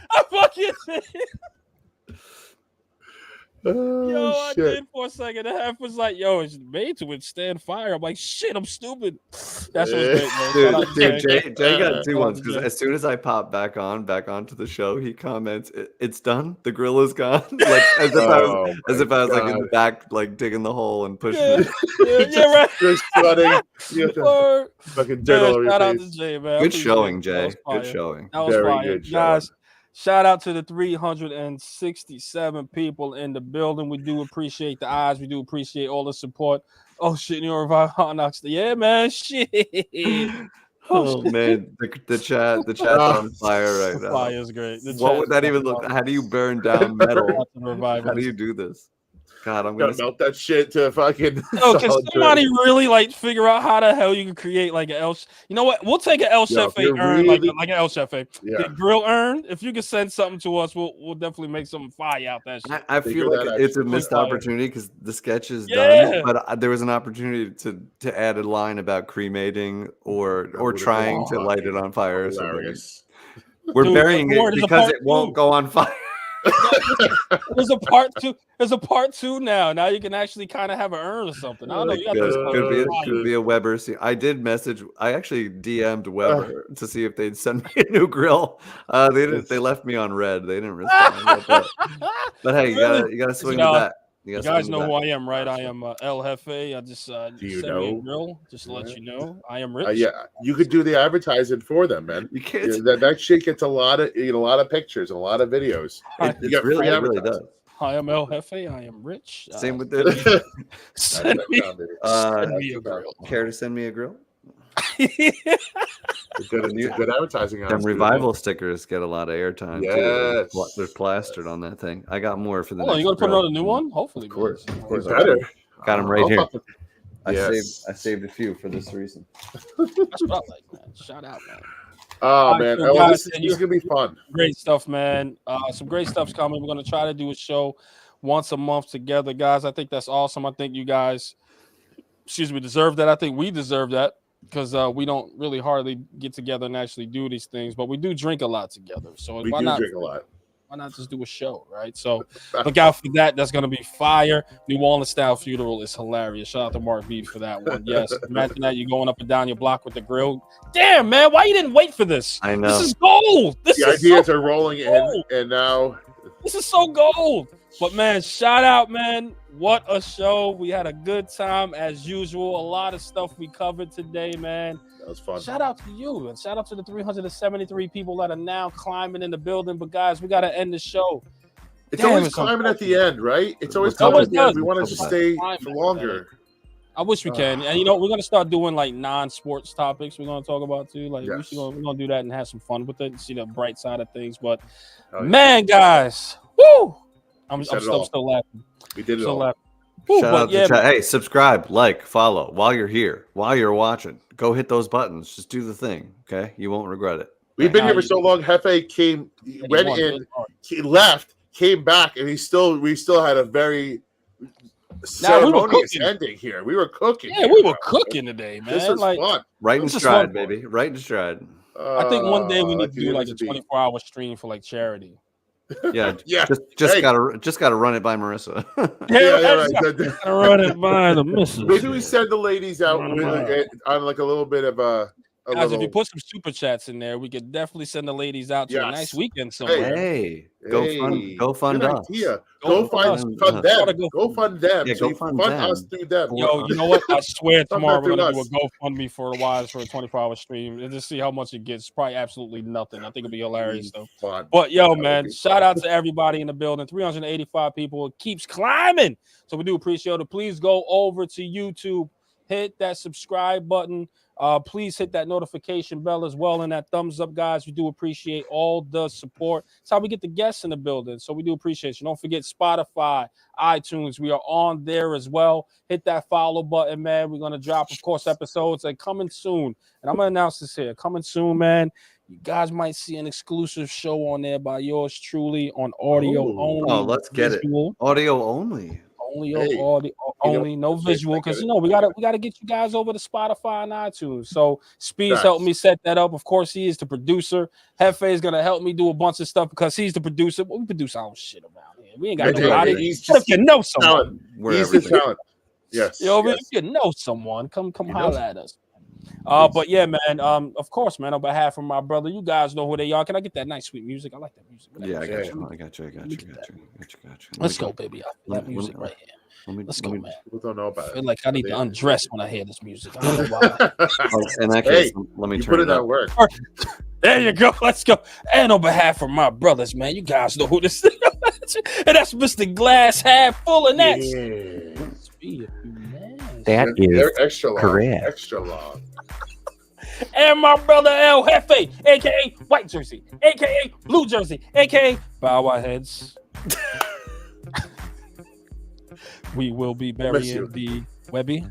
I did for a second. And Hef was like, yo, it's made to withstand fire. I'm like, shit, I'm stupid. That's what's great, man. Dude, Jay got 2 ones because as soon as I pop back onto the show, he comments, "It's done. The grill is gone." Like as if I was like in the back, like digging the hole and pushing it. Right. Just flooding. Fucking dirt all over your face. Shout out to Jay, man. Good showing, Jay. Good showing. That was fire, guys. Shout out to the 367 people in the building. We do appreciate the eyes. We do appreciate all the support. Oh shit, New York Revival Knox. Yeah, man. Shit. Oh man, the chat's on fire right now. Fire is great. What would that even look? How do you burn down metal? How do you do this? God, I'm gonna melt that shit to fucking. Oh, can somebody really like figure out how the hell you can create like an El? You know what? We'll take an El Chefe urn, like an El Chefe grill urn. If you can send something to us, we'll definitely make something fire out that shit. I feel like it's a missed opportunity because the sketch is done, but there was an opportunity to add a line about cremating or trying to light it on fire or something. We're burying it because it won't go on fire. There's a part two. There's a part two now. Now you can actually kind of have an urn or something. I don't know. You got this Could be a Weber. I did message. I actually DM'd Weber to see if they'd send me a new grill. They didn't. They left me on red. They didn't respond. But hey, you gotta swing the bat. You guys know who I am, right? I am El Jefe. I just send me a grill just to let you know. I am rich. Yeah, you could do the advertising for them, man. You can't. That shit gets a lot of pictures, and a lot of videos. You get free it really does. I am El Jefe. I am rich. Same with it. Send me a grill. Care to send me a grill? Good advertising. Them revival stickers get a lot of airtime. Yes. Too. They're plastered on that thing. I got more for the. Oh, you gonna put on a new one? Hopefully, of course. Better. Got them right here. I saved a few for this reason. That's what I like, man. Shout out, man. Oh man, this is gonna be fun. Great stuff, man. Some great stuff's coming. We're gonna try to do a show once a month together, guys. I think that's awesome. I think you guys, deserve that. I think we deserve that because we don't really hardly get together and actually do these things, but we do drink a lot together. So we do drink a lot. Why not just do a show, right? So look out for that. That's gonna be fire. New Orleans style funeral is hilarious. Shout out to Mark B for that one. Yes, imagine that you're going up and down your block with the grill. Damn, man, why you didn't wait for this? I know. This is gold. The ideas are rolling in, and now this is so gold. But man, shout out, man. What a show. We had a good time as usual. A lot of stuff we covered today, man. That was fun. Shout out to you and shout out to the 373 people that are now climbing in the building. But guys, we got to end the show. It's always climbing at the end, right? It's always climbing at the end. We want to stay for longer. I wish we can. And you know, we're gonna start doing like non-sports topics we're gonna talk about too. Like we're gonna do that and have some fun with it and see the bright side of things. But man, guys, woo! I'm still laughing. We did it all. Shout out to chat. Hey, subscribe, like, follow while you're here, while you're watching. Go hit those buttons. Just do the thing, okay? You won't regret it. We've been here for so long. Hefe went in, he left, came back, and we still had a very ceremonious ending here. We were cooking. Yeah, we were cooking today, man. This was fun. Right in stride, baby. Right in stride. I think one day we need to do like a 24-hour stream for like charity. Yeah. Just gotta run it by Marissa. Gotta run it by the missus. Maybe we send the ladies out on like a little bit of a. Guys, if you put some super chats in there, we could definitely send the ladies out to a nice weekend somewhere. Hey, go fund us. Go fund them. Go fund them. Yeah, so go fund us through them. Yo, you know what? I swear tomorrow we're gonna do a GoFundMe for the wives for a 24-hour stream and just see how much it gets. Probably absolutely nothing. I think it'll be hilarious though. Fun. But yo, man, shout out to everybody in the building. 385 people. It keeps climbing. So we do appreciate it. Please go over to YouTube, hit that subscribe button. Please hit that notification bell as well and that thumbs up, guys. We do appreciate all the support. It's how we get the guests in the building. So we do appreciate you. Don't forget Spotify, iTunes. We are on there as well. Hit that follow button, man. We're going to drop, of course, episodes and coming soon. And I'm going to announce this here. Coming soon, man. You guys might see an exclusive show on there by yours truly on audio only. Oh, let's get it. Audio only. Only, no visual, because you know we gotta get you guys over to Spotify and iTunes. So Speed's helped me set that up. Of course, he is the producer. Hefe is gonna help me do a bunch of stuff because he's the producer. We produce our own shit around here. We ain't got nobody. If you know someone, he's the talent. Yes. If you know someone, come holler at us. But yeah, man. Of course, man. On behalf of my brother, you guys know who they are. Can I get that nice, sweet music? I like that music. Yeah, I got you. Let's go, baby. I feel that music right here. Let's go, man. People don't know about it. I feel like I need to undress when I hear this music. I don't know why. In that case, let me turn it up. Work. There you go. Let's go. And on behalf of my brothers, man, you guys know who this is. And that's Mr. Glass Half Full, and that's that is extra correct. Extra long. And my brother El Jefe, aka White Jersey, aka Blue Jersey, aka Bow Our Heads. We will be burying the Webby.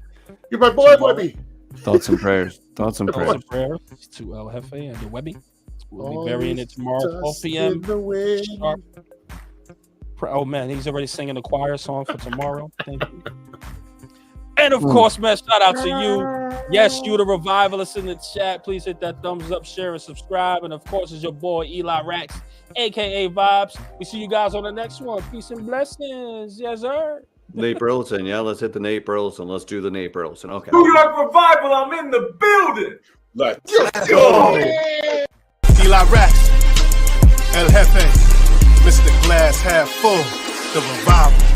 You're my boy, Webby. Thoughts and prayers. To El Jefe and the Webby. We'll be burying it tomorrow, 12 p.m. sharp. Oh man, he's already singing the choir song for tomorrow. Thank you. And of course, man, shout out to you. Yes, you the revivalists in the chat. Please hit that thumbs up, share, and subscribe. And of course, it's your boy Eli Rax, aka Vibes. We see you guys on the next one. Peace and blessings. Yes, sir. Nate Burleson, yeah, let's hit the Nate Burleson. Let's do the Nate Burleson. Okay. New York Revival, I'm in the building. Let's go. Eli Rax, El Jefe, Mr. Glass Half Full, the Revival.